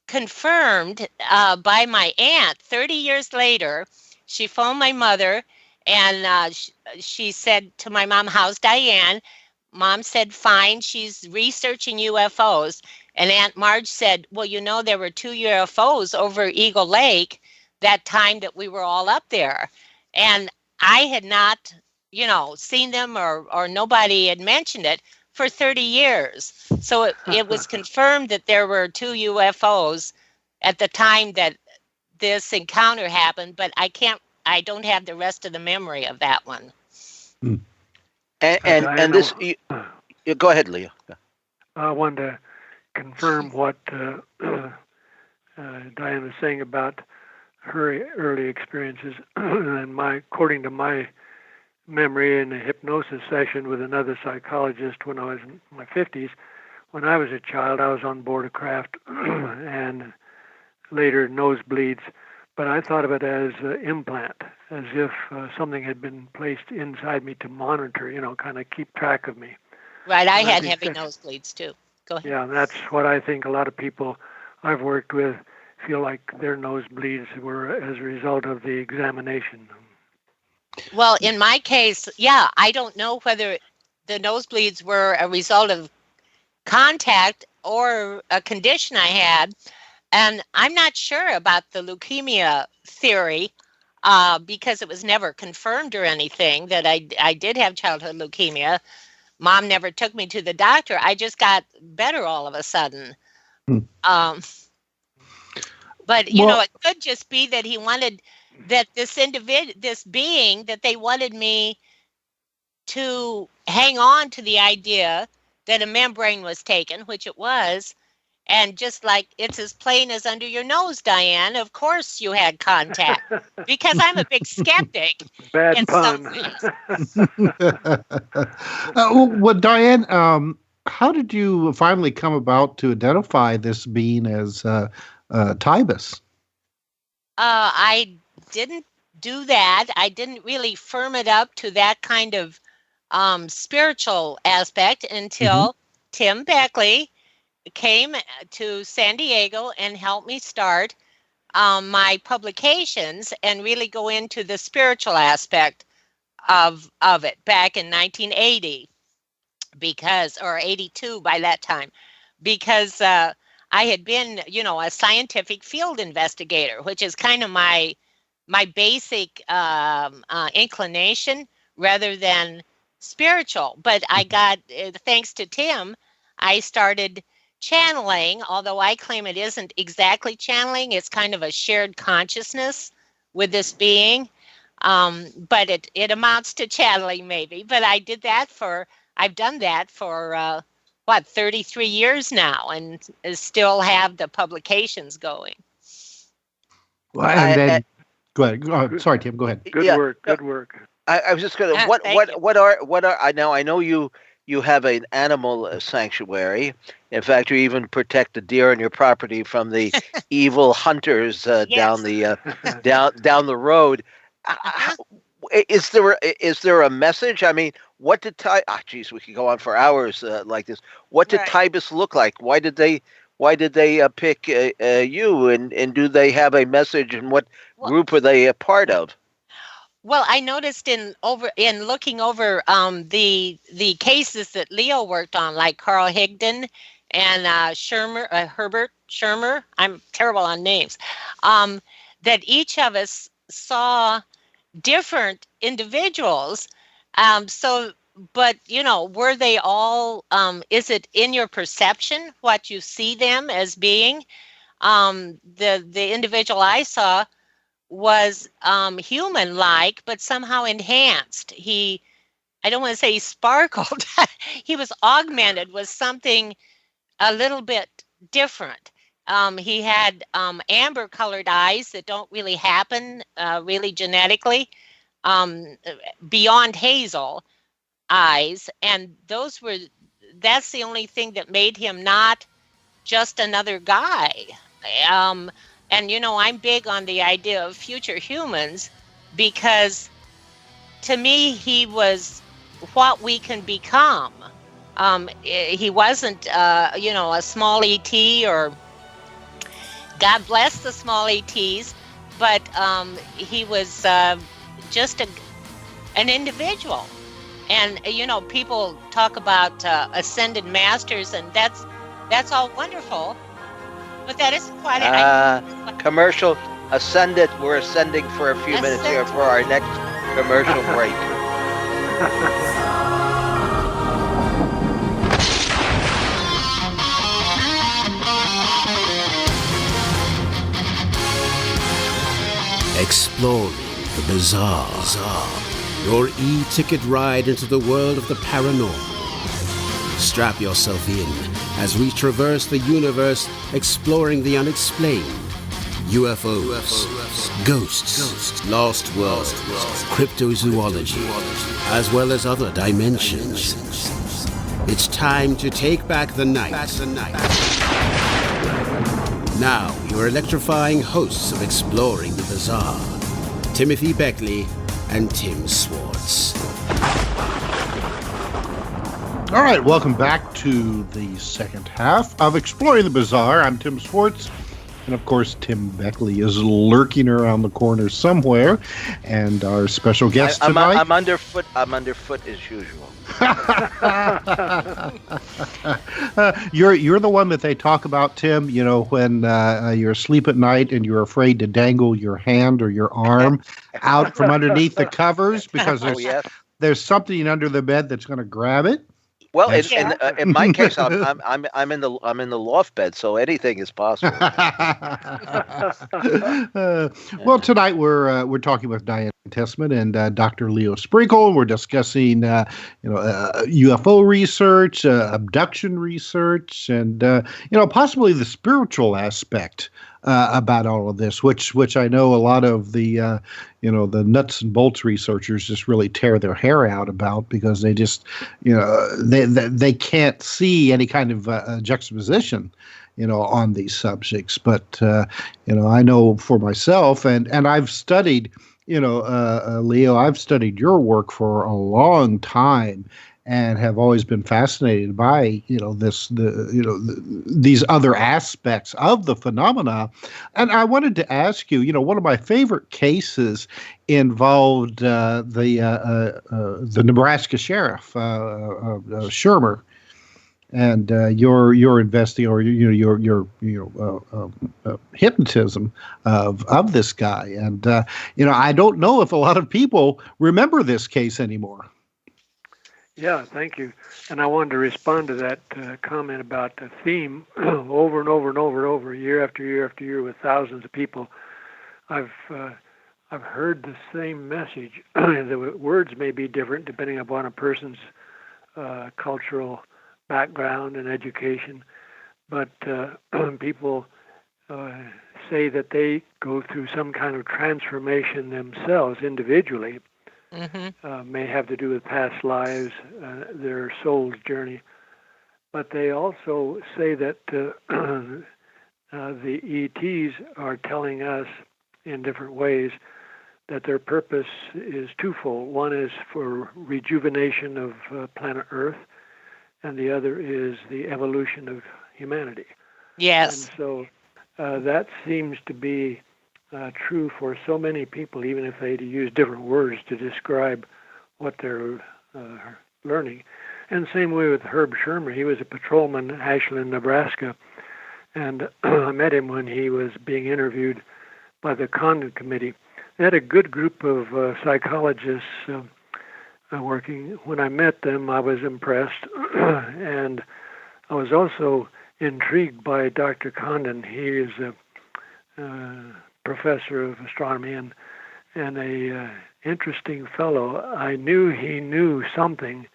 confirmed by my aunt 30 years later. She phoned my mother, and she said to my mom, "How's Diane?" Mom said, "Fine. She's researching UFOs." And Aunt Marge said, "Well, there were 2 UFOs over Eagle Lake that time that we were all up there." And I had not, seen them or nobody had mentioned it for 30 years. So it was confirmed that there were 2 UFOs at the time that this encounter happened, but I don't have the rest of the memory of that one. And this, go ahead, Leo. I wanted to confirm what Diane was saying about her early experiences, and according to my memory in a hypnosis session with another psychologist when I was in my 50s, when I was a child, I was on board a craft and later nosebleeds, but I thought of it as an implant, as if something had been placed inside me to monitor, kind of keep track of me. Right, I had heavy nosebleeds too. Go ahead. Yeah, that's what I think a lot of people I've worked with feel like their nosebleeds were as a result of the examination. Well, in my case, I don't know whether the nosebleeds were a result of contact or a condition I had. And I'm not sure about the leukemia theory because it was never confirmed or anything that I did have childhood leukemia. Mom never took me to the doctor. I just got better all of a sudden. But, it could just be that he wanted that this being, that they wanted me to hang on to the idea that a membrane was taken, which it was. And just like it's as plain as under your nose, Diane, of course you had contact because I'm a big skeptic. Bad pun. Well, Diane, how did you finally come about to identify this being as Tibus? I didn't do that. I didn't really firm it up to that kind of spiritual aspect until Tim Beckley came to San Diego and helped me start my publications and really go into the spiritual aspect of it back in 1980 or 82 by that time, because I had been, a scientific field investigator, which is kind of my basic inclination rather than spiritual. But I got, thanks to Tim, I started channeling, although I claim it isn't exactly channeling. It's kind of a shared consciousness with this being. But it amounts to channeling maybe. But I've done that for 33 years now and still have the publications going. Well, and then go ahead. Sorry, Tim. Go ahead. Good work. I was just going to. What are? I know you have an animal sanctuary. In fact, you even protect the deer on your property from the evil hunters down the road. Is there a message? I mean, what did geez, we could go on for hours like this. What did Tibus look like? Why did they pick you? And do they have a message? And what group were they a part of? Well, I noticed in looking over the cases that Leo worked on, like Carl Higdon and Herbert Schirmer. I'm terrible on names. That each of us saw different individuals. But were they all? Is it in your perception what you see them as being? The individual I saw was human-like, but somehow enhanced. I don't want to say he sparkled. He was augmented with something a little bit different. He had amber-colored eyes that don't really happen really genetically, beyond hazel eyes, and that's the only thing that made him not just another guy. And I'm big on the idea of future humans, because to me he was what we can become. He wasn't a small ET, or God bless the small ETs, but he was just an individual. And people talk about ascended masters, and that's all wonderful, but that isn't quite it. Commercial ascended. We're ascending for a few minutes here for our next commercial break. Exploring the bizarre. Your e-ticket ride into the world of the paranormal. Strap yourself in as we traverse the universe, exploring the unexplained. UFOs, ghosts, lost worlds, cryptozoology, as well as other dimensions. It's time to take back the night. Now, your electrifying hosts of Exploring the Bizarre, Timothy Beckley and Tim Swartz. All right, welcome back to the second half of Exploring the Bizarre. I'm Tim Swartz, and of course, Tim Beckley is lurking around the corner somewhere. And our special guest tonight. I'm underfoot as usual. You're the one that they talk about, Tim. When you're asleep at night and you're afraid to dangle your hand or your arm out from underneath the covers because there's something under the bed that's going to grab it. Well, in my case, I'm in the loft bed, so anything is possible. Well, tonight we're talking with Diane Tessman and Dr. Leo Sprinkle. We're discussing UFO research, abduction research, and possibly the spiritual aspect about all of this, which I know a lot of the the nuts and bolts researchers just really tear their hair out about, because they just they can't see any kind of juxtaposition on these subjects. But I know for myself, and I've studied Leo, I've studied your work for a long time, and have always been fascinated by these other aspects of the phenomena. And I wanted to ask you, one of my favorite cases involved the Nebraska sheriff, Schirmer, and your investing, or your hypnotism of this guy. And I don't know if a lot of people remember this case anymore. Yeah, thank you. And I wanted to respond to that comment about the theme over and over and over and over, year after year after year, with thousands of people. I've heard the same message. The words may be different depending upon a person's cultural background and education, but people say that they go through some kind of transformation themselves individually. May have to do with past lives, their soul's journey. But they also say that the ETs are telling us in different ways that their purpose is twofold. One is for rejuvenation of planet Earth, and the other is the evolution of humanity. Yes. And so that seems to be true for so many people, even if they use different words to describe what they're learning. And same way with Herb Schirmer. He was a patrolman in Ashland, Nebraska, and I met him when he was being interviewed by the Condon Committee. They had a good group of psychologists working. When I met them, I was impressed, and I was also intrigued by Dr. Condon. He is a professor of astronomy and a interesting fellow. I knew he knew something,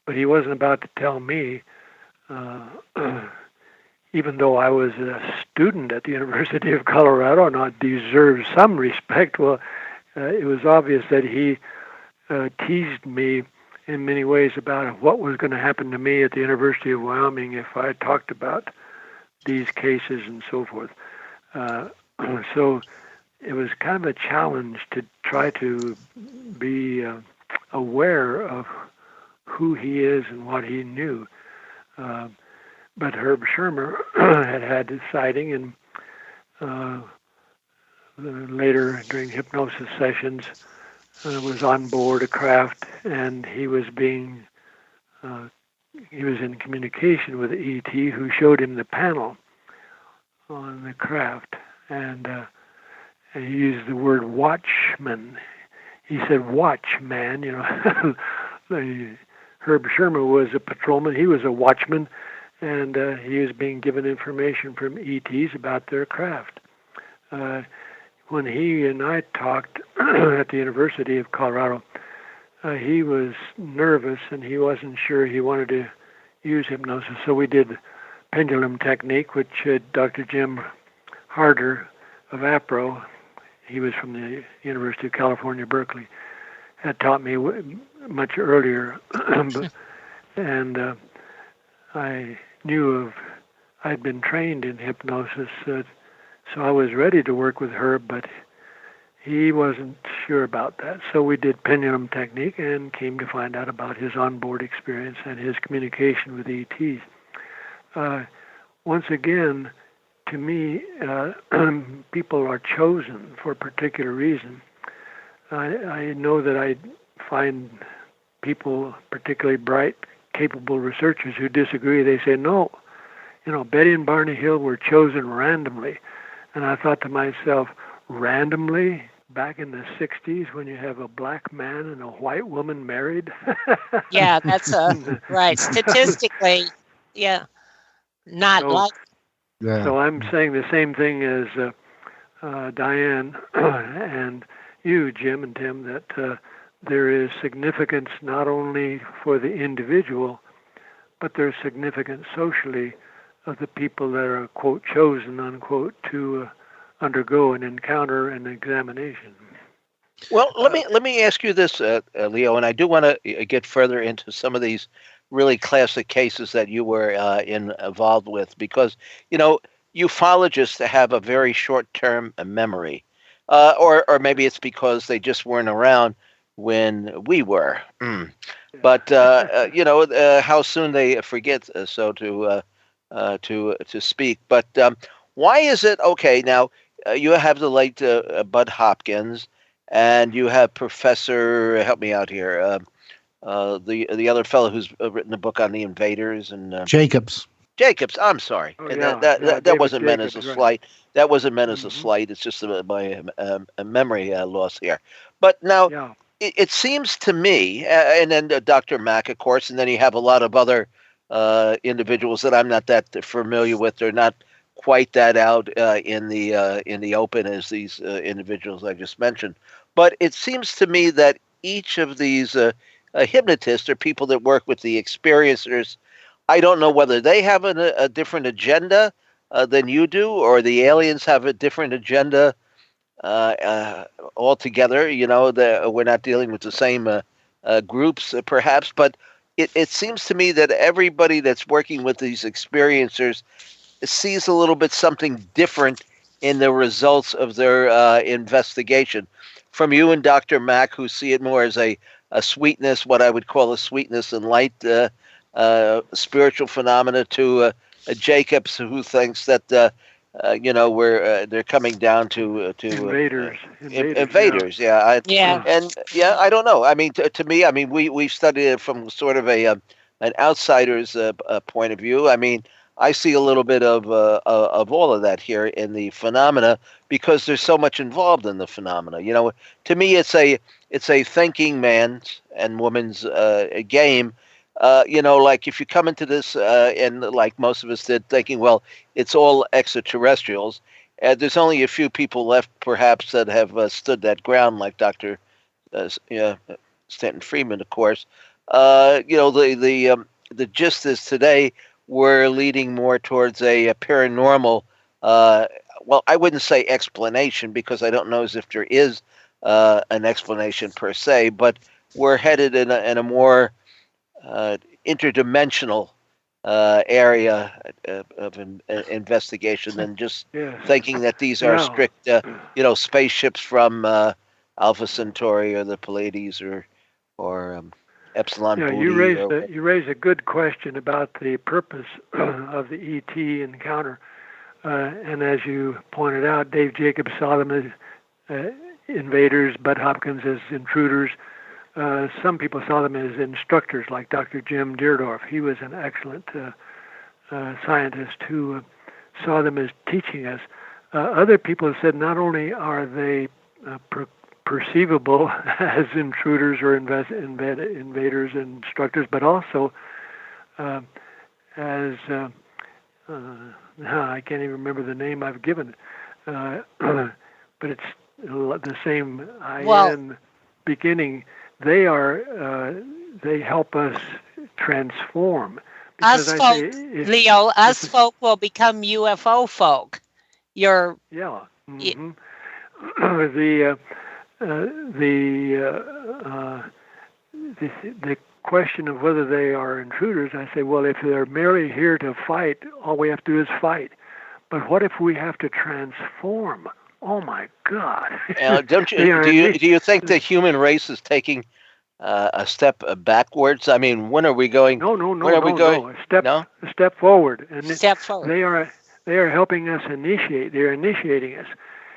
but he wasn't about to tell me, even though I was a student at the University of Colorado and I deserved some respect. Well, it was obvious that he teased me in many ways about what was going to happen to me at the University of Wyoming if I talked about these cases and so forth. So it was kind of a challenge to try to be aware of who he is and what he knew. But Herb Schirmer had a sighting, and later during hypnosis sessions was on board a craft, and he was in communication with the ET, who showed him the panel on the craft, and he used the word watchman. He said, "Watchman," you know. Herb Schirmer was a patrolman. He was a watchman, and he was being given information from ETs about their craft. When he and I talked at the University of Colorado, he was nervous and he wasn't sure he wanted to use hypnosis. So we did pendulum technique, which Dr. Jim Harder of APRO, he was from the University of California, Berkeley, had taught me much earlier. And I knew I'd been trained in hypnosis, so I was ready to work with Herb, but he wasn't sure about that. So we did pendulum technique and came to find out about his onboard experience and his communication with ETs. Once again, to me, people are chosen for a particular reason. I know that I find people, particularly bright, capable researchers, who disagree. They say, no, Betty and Barney Hill were chosen randomly. And I thought to myself, randomly? Back in the 60s when you have a black man and a white woman married? Yeah, that's right. Statistically, yeah, not like. Yeah. So I'm saying the same thing as Diane and you, Jim and Tim, that there is significance not only for the individual, but there's significance socially of the people that are, quote, chosen, unquote, to undergo an encounter and examination. Well, let me ask you this, Leo, and I do want to get further into some of these really classic cases that you were involved with, because ufologists have a very short-term memory, or maybe it's because they just weren't around when we were. But how soon they forget, so to speak. But why is it okay now? You have the late Bud Hopkins, and you have Professor, help me out here, the other fellow who's written a book on the Invaders and Jacobs. I'm sorry. Oh, that wasn't meant as a Jacobs, slight. Right. That wasn't meant as a slight. It's just my memory loss here. But now it seems to me, and then Dr. Mack, of course, and then you have a lot of other individuals that I'm not that familiar with. They're not quite that out in the open as these individuals I just mentioned. But it seems to me that each of these hypnotists or people that work with the experiencers, I don't know whether they have a different agenda than you do, or the aliens have a different agenda altogether. We're not dealing with the same groups, perhaps, but it seems to me that everybody that's working with these experiencers sees a little bit something different in the results of their investigation. From you and Dr. Mack, who see it more as a sweetness, what I would call a sweetness and light spiritual phenomena, to Jacobs, who thinks that they're coming down to invaders. Invaders, yeah. I don't know. I mean, to me, I mean, we've studied it from sort of an outsider's point of view. I mean, I see a little bit of all of that here in the phenomena, because there's so much involved in the phenomena. To me, it's a thinking man's and woman's game. Like if you come into this and like most of us did, thinking, well, it's all extraterrestrials. There's only a few people left, perhaps, that have stood that ground, like Dr. Stanton Friedman, of course. The gist is today we're leading more towards a paranormal. Well, I wouldn't say explanation, because I don't know as if there is an explanation per se, but we're headed in a more interdimensional area of investigation than just thinking that these are strict, spaceships from Alpha Centauri or the Pleiades or Epsilon. Yeah, you raise a good question about the purpose of the ET encounter, and as you pointed out, Dave Jacobs saw them as invaders, Bud Hopkins as intruders. Some people saw them as instructors, like Dr. Jim Deardorff. He was an excellent scientist who saw them as teaching us. Other people said not only are they perceivable as intruders or invaders and instructors, but also as I can't even remember the name I've given, but it's the same IN beginning. They help us transform. Us folk, Leo, us folk will become UFO folk. The question of whether they are intruders, I say, well, if they're merely here to fight, all we have to do is fight. But what if we have to transform? Oh my God! Do you think the human race is taking a step backwards? I mean, when are we going? No. A step forward. And step forward. They are helping us initiate. They're initiating us.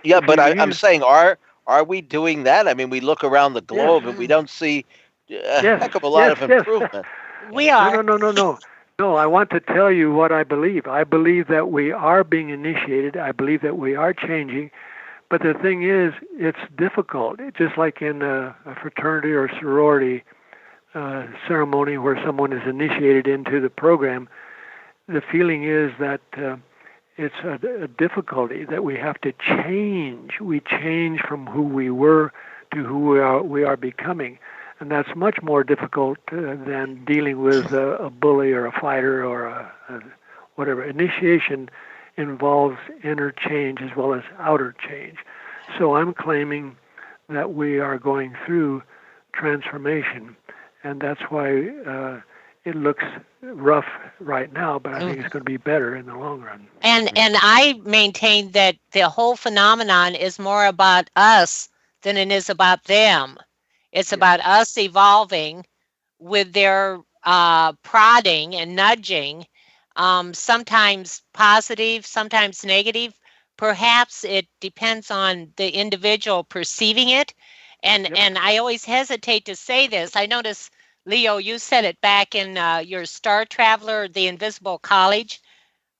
Yeah, but I'm saying, are we doing that? I mean, we look around the globe and we don't see a heck of a lot of improvement. We are. No. No, I want to tell you what I believe. I believe that we are being initiated. I believe that we are changing. But the thing is, it's difficult. Just like in a fraternity or sorority ceremony where someone is initiated into the program, the feeling is that it's a difficulty, that we have to change. We change from who we were to who we are becoming. And that's much more difficult than dealing with a bully or a fighter or a whatever. Initiation involves inner change as well as outer change. So I'm claiming that we are going through transformation, and that's why it looks rough right now, but I think it's going to be better in the long run. And I maintain that the whole phenomenon is more about us than it is about them. It's about us evolving with their prodding and nudging, sometimes positive, sometimes negative. Perhaps it depends on the individual perceiving it. And I always hesitate to say this. I notice, Leo, you said it back in your Star Traveler, the Invisible College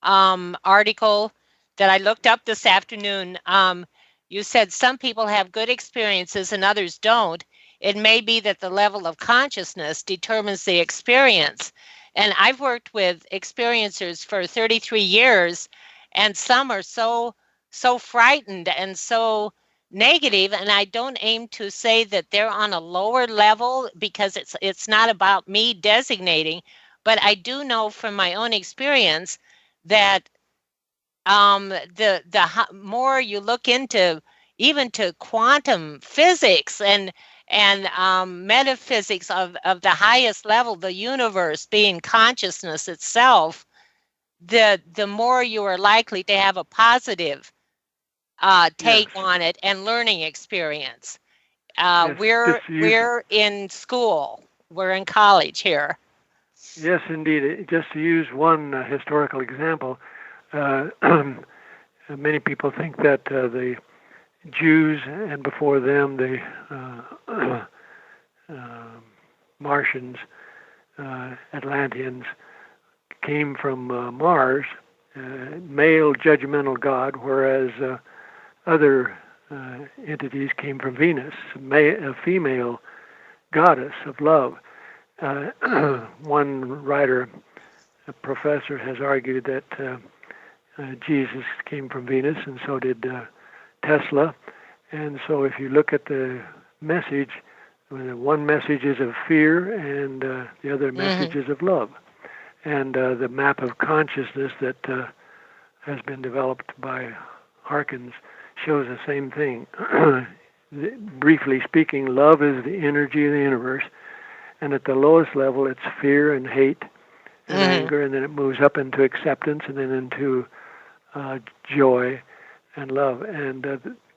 article that I looked up this afternoon. You said some people have good experiences and others don't. It may be that the level of consciousness determines the experience. And I've worked with experiencers for 33 years, and some are so frightened and so negative, and I don't aim to say that they're on a lower level, because it's not about me designating, but I do know from my own experience that more you look into even to quantum physics and metaphysics of the highest level, the universe being consciousness itself, the more you are likely to have a positive take on it and learning experience. We're in school. We're in college here. Yes, indeed. Just to use one historical example, many people think that the Jews and before them the Martians, Atlanteans, came from Mars, male judgmental god, whereas other entities came from Venus, a female goddess of love. One writer, a professor, has argued that Jesus came from Venus, and so did Tesla. And so if you look at the message, one message is of fear and the other message is of love. And the map of consciousness that has been developed by Harkins shows the same thing. Briefly speaking, love is the energy of the universe, and at the lowest level it's fear and hate and anger, and then it moves up into acceptance and then into joy and love. And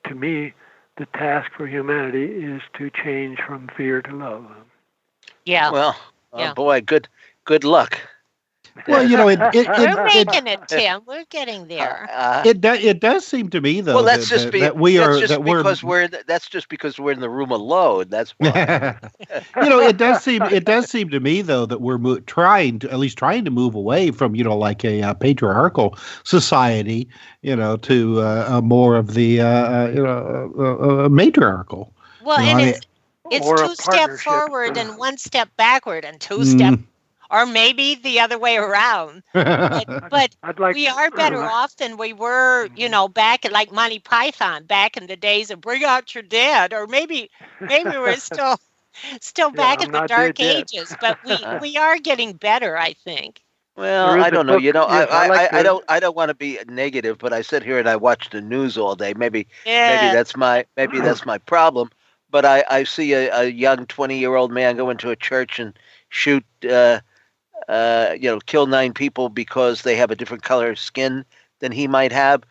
to me, the task for humanity is to change from fear to love. Yeah. Well, boy, good luck. Well, we're making it, Tim. We're getting there. It does seem to me, though, well, that's just because we're in the room alone. That's why. It does seem to me, though, that we're trying to move away from like a patriarchal society, to more of the matriarchal. Well, and it's 2 steps forward and 1 step backward and 2 steps. Or maybe the other way around. But we are better off than we were, back at like Monty Python, back in the days of Bring Out Your Dead. Or maybe we're still back in the Dark Ages. But we are getting better, I think. Well, I don't know. I don't want to be negative, but I sit here and I watch the news all day. Maybe that's my problem. But I see a young 20-year-old man go into a church and shoot. Kill 9 people because they have a different color of skin than he might have.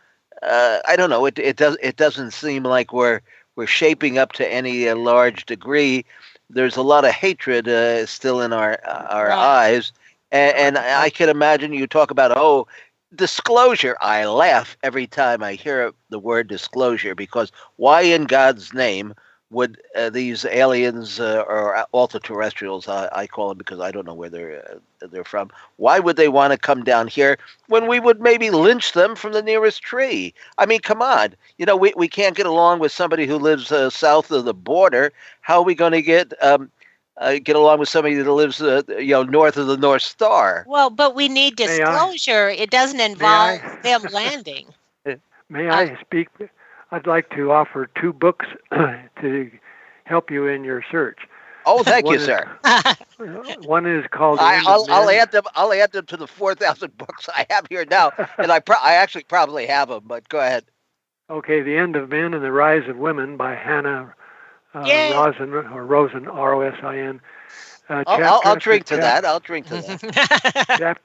I don't know. It doesn't seem like we're shaping up to any large degree. There's a lot of hatred still in our eyes, and I can imagine you talk about disclosure. I laugh every time I hear the word disclosure, because why in God's name would these aliens or ultra-terrestrials, I call them because I don't know where they're from, why would they want to come down here when we would maybe lynch them from the nearest tree? I mean, come on. We can't get along with somebody who lives south of the border. How are we going to get along with somebody that lives north of the North Star? Well, but we need disclosure. It doesn't involve them landing. May I speak? I'd like to offer 2 books to help you in your search. Oh, thank you, sir. One is called. I'll add them to the 4,000 books I have here now, and I actually probably have them. But go ahead. Okay, The End of Men and the Rise of Women by Hannah Rosin, or Rosin, Rosin. I'll drink to that. I'll drink to that.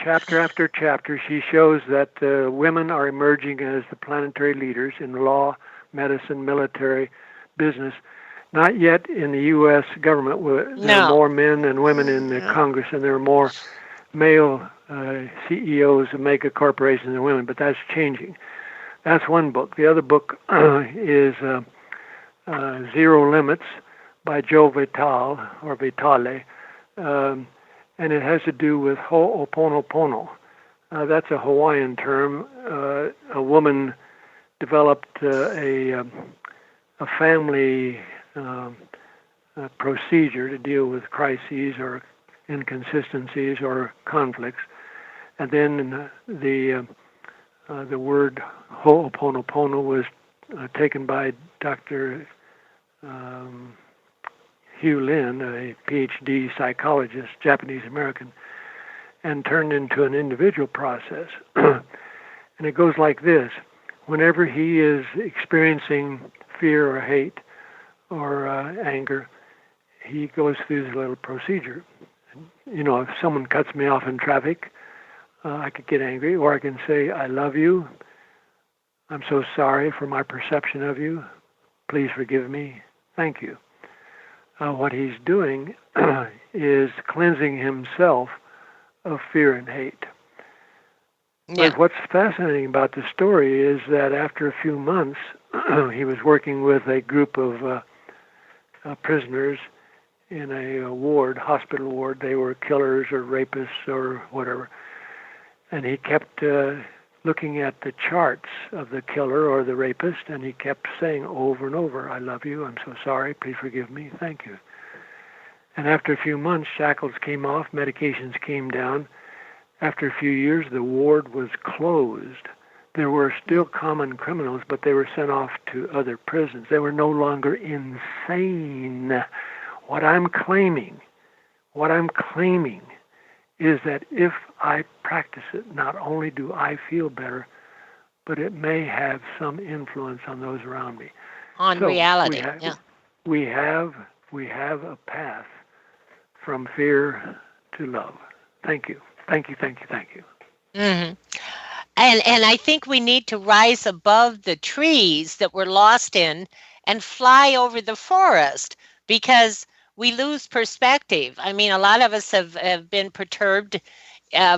Chapter after chapter, she shows that women are emerging as the planetary leaders in law, medicine, military, business. Not yet in the U.S. government. There are more men and women in the Congress, and there are more male CEOs of mega corporations than women, but that's changing. That's one book. The other book is Zero Limits by Joe Vitale. And it has to do with Ho'oponopono. That's a Hawaiian term. A woman developed a family procedure to deal with crises or inconsistencies or conflicts. And then the word Ho'oponopono was taken by Dr. Hugh Lin, a PhD psychologist, Japanese American, and turned into an individual process. And it goes like this. Whenever he is experiencing fear or hate or anger, he goes through this little procedure. You know, if someone cuts me off in traffic, I could get angry, or I can say, I love you. I'm so sorry for my perception of you. Please forgive me. Thank you. What he's doing is cleansing himself of fear and hate. Yeah. But what's fascinating about the story is that after a few months, he was working with a group of prisoners in a ward, hospital ward. They were killers or rapists or whatever. And he kept looking at the charts of the killer or the rapist, and he kept saying over and over, I love you, I'm so sorry, please forgive me, thank you. And after a few months, shackles came off, medications came down. After a few years, the ward was closed. There were still common criminals, but they were sent off to other prisons. They were no longer insane. What I'm claiming is that if I practice it, not only do I feel better, but it may have some influence on those around me. On reality, we have a path from fear to love. Thank you. Mm-hmm. And I think we need to rise above the trees that we're lost in and fly over the forest, because we lose perspective. I mean, a lot of us have been perturbed,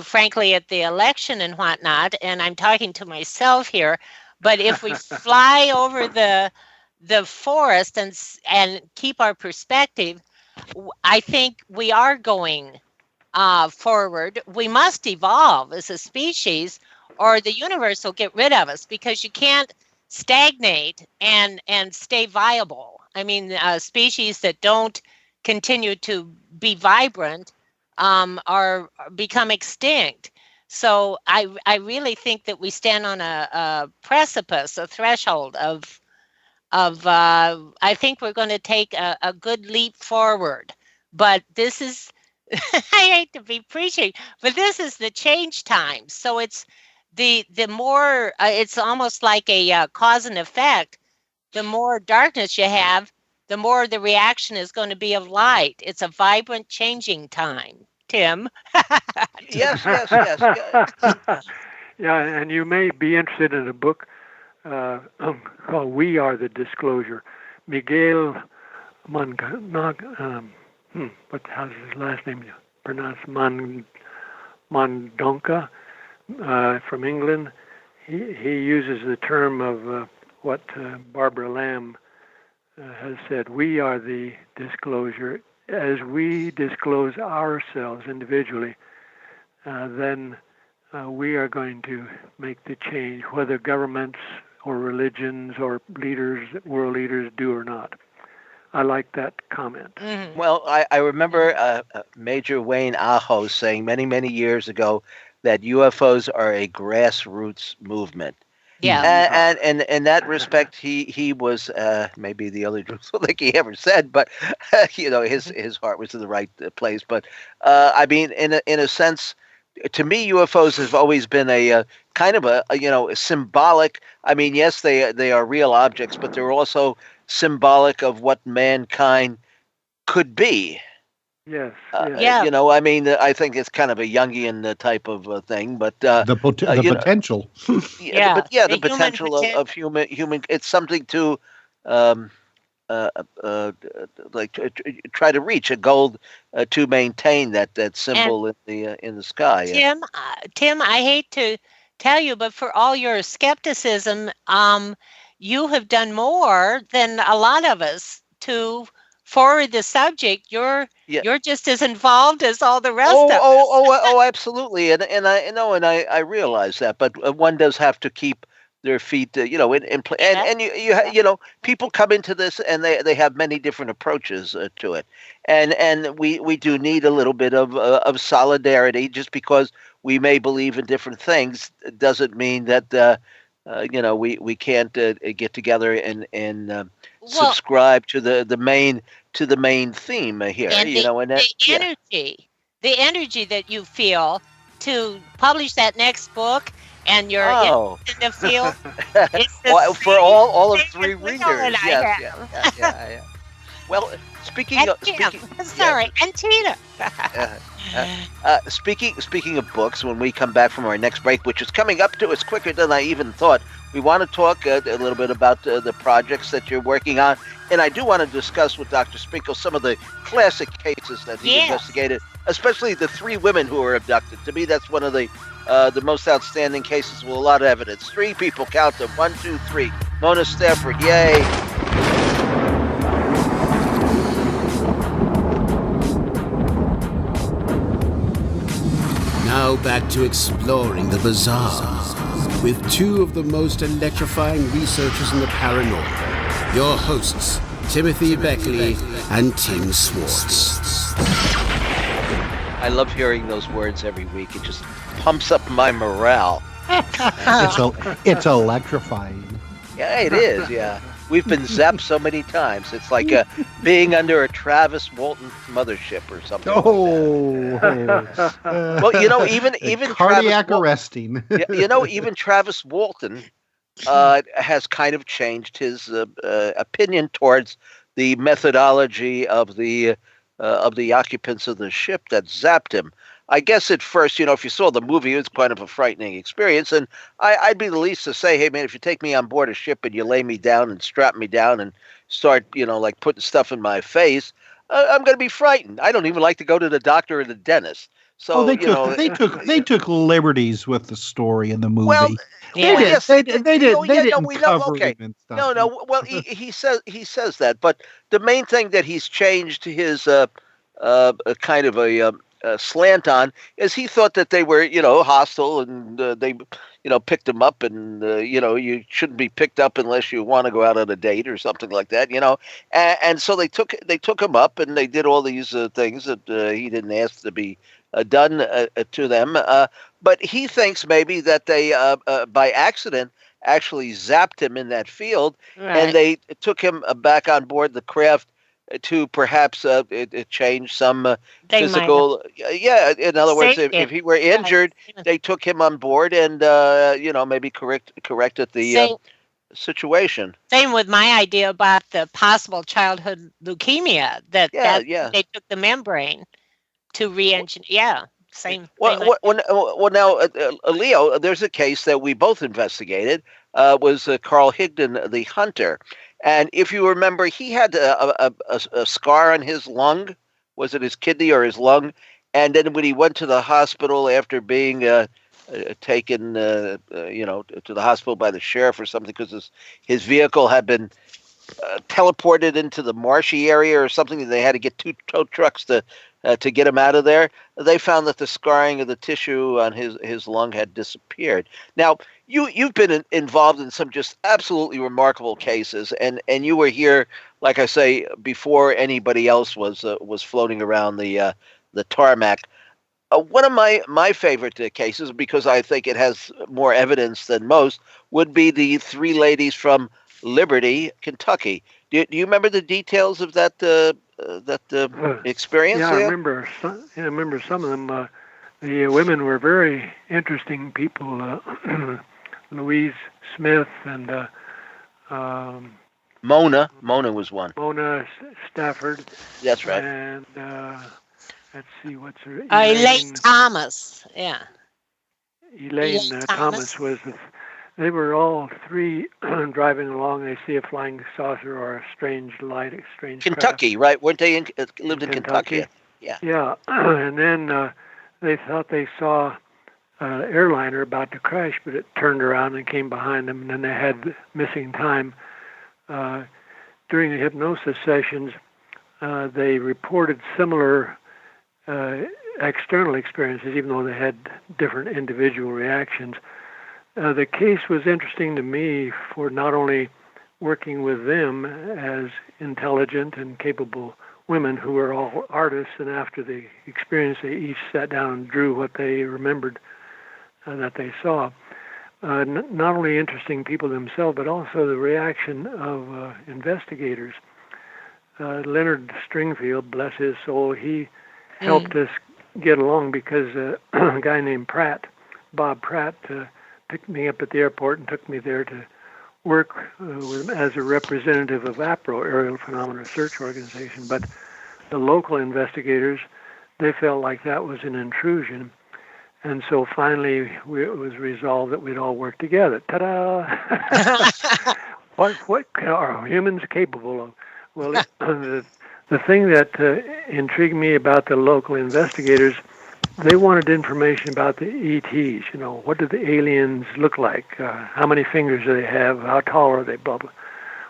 frankly, at the election and whatnot, and I'm talking to myself here. But if we fly over the forest and keep our perspective, I think we are going forward. We must evolve as a species, or the universe will get rid of us, because you can't stagnate and stay viable. I mean, species that don't continue to be vibrant are become extinct. So I really think that we stand on a precipice, a threshold of I think we're going to take a good leap forward. But this is, I hate to be preaching, but this is the change time. So it's the more, it's almost like a cause and effect. The more darkness you have, the more the reaction is going to be of light. It's a vibrant changing time. Tim? Yes. Yeah, and you may be interested in a book called We Are the Disclosure. Miguel how's his last name pronounced? Mondonca, from England. He uses the term of what Barbara Lamb has said. We are the disclosure. As we disclose ourselves individually, then we are going to make the change, whether governments or religions or leaders, world leaders, do or not. I like that comment. Mm-hmm. Well, I remember Major Wayne Aho saying many, many years ago that UFOs are a grassroots movement. Yeah. And in that respect, he was maybe the only truthful thing he ever said, but his heart was in the right place. But I mean, in a sense, to me, UFOs have always been a kind of a symbolic. I mean, yes, they are real objects, but they're also symbolic of what mankind could be. Yes. Yeah. I mean, I think it's kind of a Jungian type of thing, but the potential. The potential of human. It's something to try to reach a goal to maintain that symbol in the sky. Tim, I hate to tell you, but for all your skepticism, you have done more than a lot of us to forward the subject. You're just as involved as all the rest of us. Oh, absolutely, and I know, and I realize that, but one does have to keep their feet, in play. And you people come into this and they have many different approaches to it, and we do need a little bit of solidarity. Just because we may believe in different things doesn't mean that we can't get together and subscribe to the main theme here. And the energy that you feel to publish that next book and you're Oh. in the field. It's the Well, for same all of thing three as Leo readers. and I Yes, have. yeah. Well, speaking And of Tim. speaking, Sorry, and Tina. speaking of books, when we come back from our next break, which is coming up to us quicker than I even thought, we want to talk a little bit about the projects that you're working on, and I do want to discuss with Dr. Spinkle some of the classic cases that he investigated, especially the 3 women who were abducted. To me, that's one of the most outstanding cases with a lot of evidence. 3 people, count them, 1, 2, 3. Mona Stafford, yay! Now back to exploring the bizarre with 2 of the most electrifying researchers in the paranormal. Your hosts, Timothy Beckley and Tim Swartz. I love hearing those words every week. It just pumps up my morale. It's electrifying. Yeah, it is, yeah. We've been zapped so many times. It's like being under a Travis Walton mothership or something. Well, even cardiac arresting. Even Travis Walton has kind of changed his opinion towards the methodology of the occupants of the ship that zapped him. I guess at first, if you saw the movie, it was kind of a frightening experience. And I'd be the least to say, hey, man, if you take me on board a ship and you lay me down and strap me down and start, like putting stuff in my face, I'm going to be frightened. I don't even like to go to the doctor or the dentist. So they took liberties with the story in the movie. Well, they didn't cover okay. him and stuff. No. Well, he says that, but the main thing that he's changed his kind of a slant on is he thought that they were hostile and they picked him up and you shouldn't be picked up unless you want to go out on a date or something like that, and so they took him up and they did all these things that he didn't ask to be done to them, but he thinks maybe that they by accident actually zapped him in that field, and they took him back on board the craft to perhaps change some physical. Yeah, in other words, if he were injured, they took him on board and maybe corrected the situation. Same with my idea about the possible childhood leukemia that they took the membrane to re-engineer. Yeah, same. Well, now, Leo, there's a case that we both investigated. Was Carl Higdon, the hunter. And if you remember, he had a scar on his lung. Was it his kidney or his lung? And then when he went to the hospital after being taken, to the hospital by the sheriff or something, because his vehicle had been teleported into the marshy area or something, and they had to get 2 tow trucks to get him out of there. They found that the scarring of the tissue on his lung had disappeared. Now, you've been involved in some just absolutely remarkable cases, and you were here, like I say, before anybody else was floating around the tarmac. One of my favorite cases, because I think it has more evidence than most, would be the 3 ladies from Liberty, Kentucky. Do you remember the details of that experience? Yeah, I remember some of them. The women were very interesting people. Louise Smith and Mona was one. Mona Stafford. That's right. And let's see, what's her? Elaine Thomas. Yeah. Elaine Thomas was. They were all 3 driving along. They see a flying saucer or a strange light, a strange Kentucky, craft. Right? Weren't they lived in Kentucky? Yeah. Yeah, and then they thought they saw an airliner about to crash, but it turned around and came behind them, and then they had missing time. During the hypnosis sessions, they reported similar external experiences, even though they had different individual reactions. The case was interesting to me for not only working with them as intelligent and capable women who were all artists, and after the experience they each sat down and drew what they remembered that they saw. Not only interesting people themselves, but also the reaction of investigators. Leonard Stringfield, bless his soul, he helped us get along because a guy named Bob Pratt, picked me up at the airport and took me there to work as a representative of APRO, Aerial Phenomena Research Organization. But the local investigators, they felt like that was an intrusion. And so finally, it was resolved that we'd all work together. Ta-da! What are humans capable of? Well, the thing that intrigued me about the local investigators, they wanted information about the ETs. You know, what do the aliens look like? How many fingers do they have? How tall are they? Blah, blah.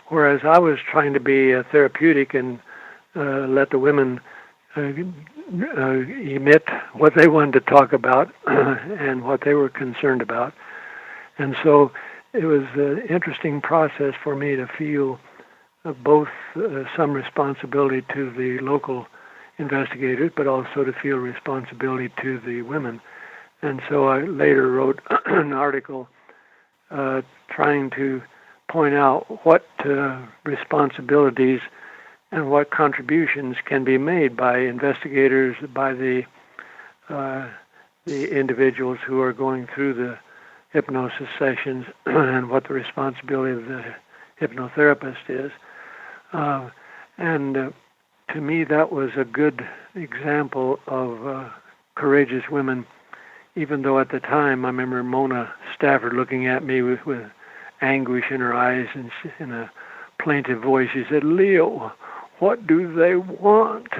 Whereas I was trying to be therapeutic and let the women emit what they wanted to talk about and what they were concerned about. And so it was an interesting process for me to feel both some responsibility to the local investigators, but also to feel responsibility to the women. And so I later wrote an article trying to point out what responsibilities and what contributions can be made by investigators, by the individuals who are going through the hypnosis sessions, and what the responsibility of the hypnotherapist is. And to me, that was a good example of courageous women, even though at the time I remember Mona Stafford looking at me with anguish in her eyes, and in a plaintive voice she said, "Leo, what do they want?"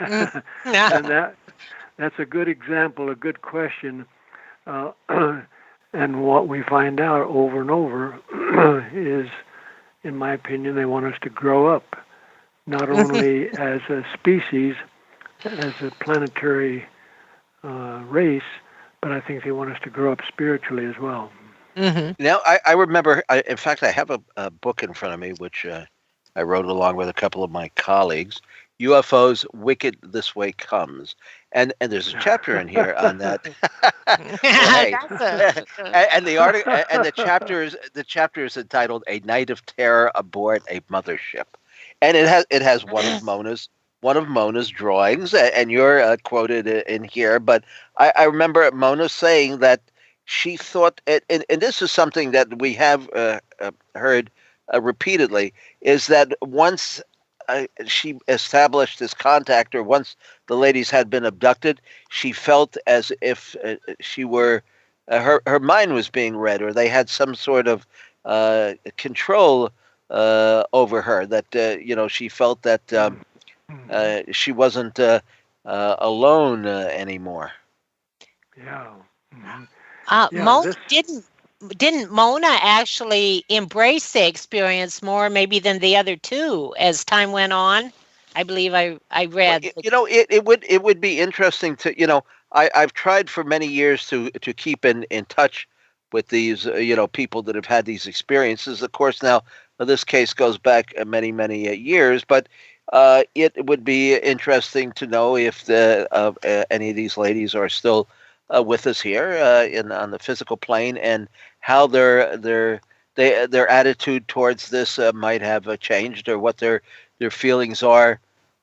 And that's a good example, a good question. And what we find out over and over is, in my opinion, they want us to grow up, not only as a species, as a planetary race, but I think they want us to grow up spiritually as well. Mm-hmm. Now, I remember, in fact, I have a book in front of me, which I wrote along with a couple of my colleagues, UFOs, Wicked This Way Comes. And there's a chapter in here on that. And the article and the chapter is entitled "A Night of Terror Aboard a Mothership," and it has one of Mona's drawings, and you're quoted in here. But I remember Mona saying that she thought, and this is something that we have heard repeatedly, is that once she established this contact, or once the ladies had been abducted, she felt as if she were, her mind was being read, or they had some sort of control over her, that, she felt that she wasn't alone anymore. Yeah. Mm-hmm. Mona didn't Mona actually embrace the experience more maybe than the other two as time went on? I believe I read. Well, it would be interesting to, I've tried for many years to keep in touch with these, people that have had these experiences. Of course, now this case goes back many, many years, but it would be interesting to know if any of these ladies are still with us here on the physical plane, and how their attitude towards this might have changed, or what their feelings are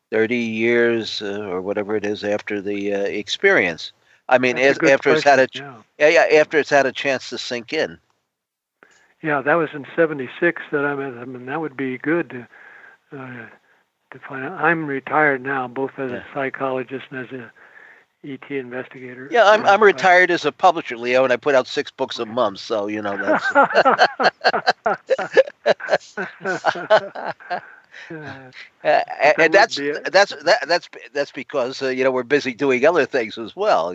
30 years or whatever it is after the experience. I mean, after it's had a chance to sink in. Yeah, that was in '76 that I mean, that would be good to find out. I'm retired now, both as a psychologist and as a ET investigator. Yeah, I'm retired as a publisher, Leo, and I put out 6 books a month, so that's. And that's because we're busy doing other things as well,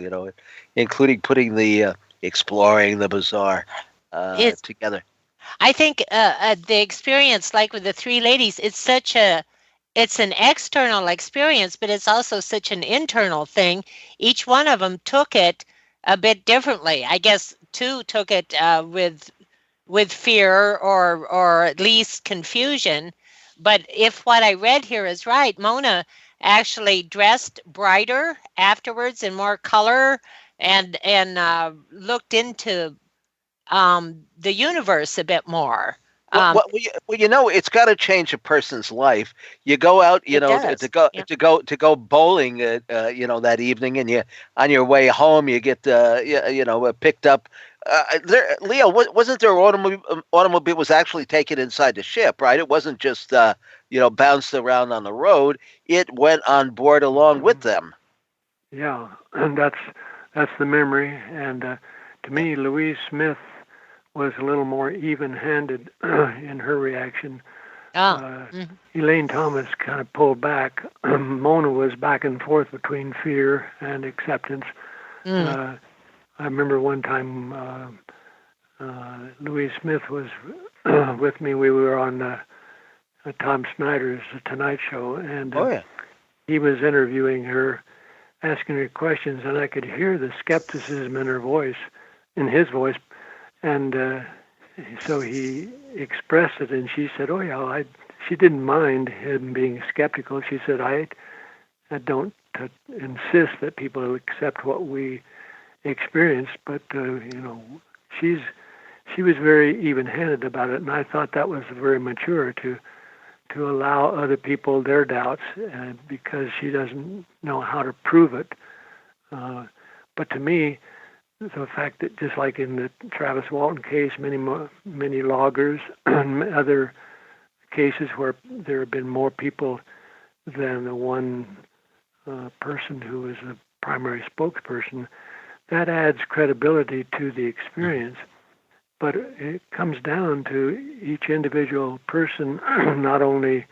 including putting the exploring the bizarre together. I think the experience, like with the 3 ladies, it's an external experience, but it's also such an internal thing. Each one of them took it a bit differently. I guess 2 took it with fear or at least confusion. But if what I read here is right, Mona actually dressed brighter afterwards in more color and looked into the universe a bit more. It's got to change a person's life. You go out, to go bowling, that evening, and on your way home, you get, picked up Leo, wasn't there automobile was actually taken inside the ship, right? It wasn't just bounced around on the road. It went on board along with them. Yeah, and that's the memory. And to me, Louise Smith was a little more even-handed in her reaction. Elaine Thomas kind of pulled back. Mona was back and forth between fear and acceptance. I remember one time Louise Smith was with me. We were on Tom Snyder's Tonight Show, and he was interviewing her, asking her questions, and I could hear the skepticism in her voice, in his voice, and so he expressed it, and she said, "Oh yeah, she didn't mind him being skeptical." She said, "I don't insist that people accept what we experience, but she was very even-handed about it, and I thought that was very mature to allow other people their doubts, because she doesn't know how to prove it. But to me, the fact that just like in the Travis Walton case, many loggers and other cases where there have been more people than the one person who is the primary spokesperson, that adds credibility to the experience. But it comes down to each individual person not only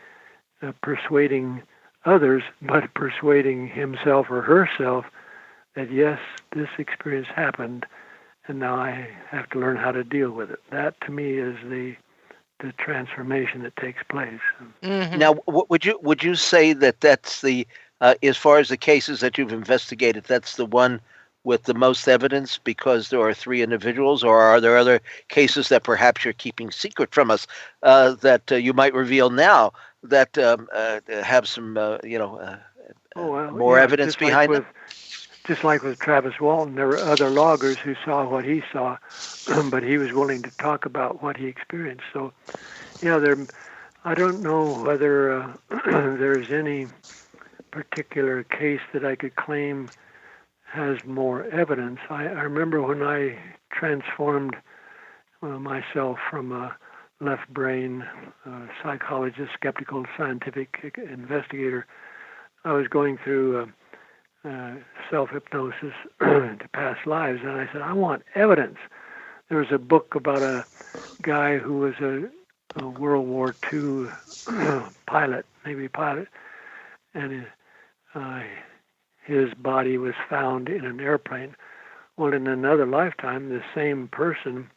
persuading others, but persuading himself or herself that, yes, this experience happened, and now I have to learn how to deal with it. That, to me, is the transformation that takes place. Mm-hmm. Now, would you say that that's the, as far as the cases that you've investigated, that's the one with the most evidence because there are 3 individuals, or are there other cases that perhaps you're keeping secret from us that you might reveal now that have some, more evidence behind them? Just like with Travis Walton, there were other loggers who saw what he saw, but he was willing to talk about what he experienced. So, I don't know whether there's any particular case that I could claim has more evidence. I remember when I transformed myself from a left brain psychologist, skeptical scientific investigator, I was going through self-hypnosis to past lives, and I said, I want evidence. There was a book about a guy who was a World War II Navy pilot, and his body was found in an airplane. Well, in another lifetime, the same person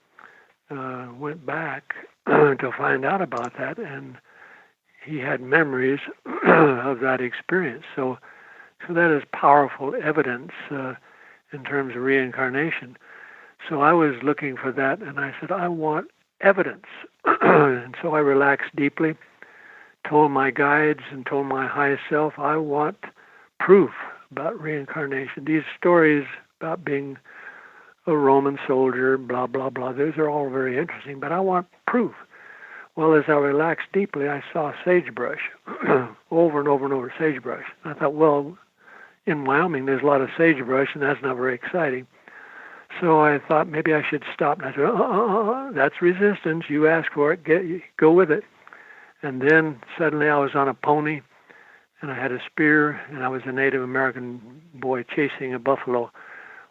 went back to find out about that, and he had memories of that experience. So that is powerful evidence in terms of reincarnation. So I was looking for that, and I said, I want evidence. And so I relaxed deeply, told my guides and told my highest self, I want proof about reincarnation. These stories about being a Roman soldier, blah, blah, blah, those are all very interesting, but I want proof. Well, as I relaxed deeply, I saw sagebrush, over and over and over, sagebrush. I thought, well, in Wyoming, there's a lot of sagebrush, and that's not very exciting. So I thought maybe I should stop. And I said, that's resistance. You ask for it, go with it. And then suddenly I was on a pony, and I had a spear, and I was a Native American boy chasing a buffalo.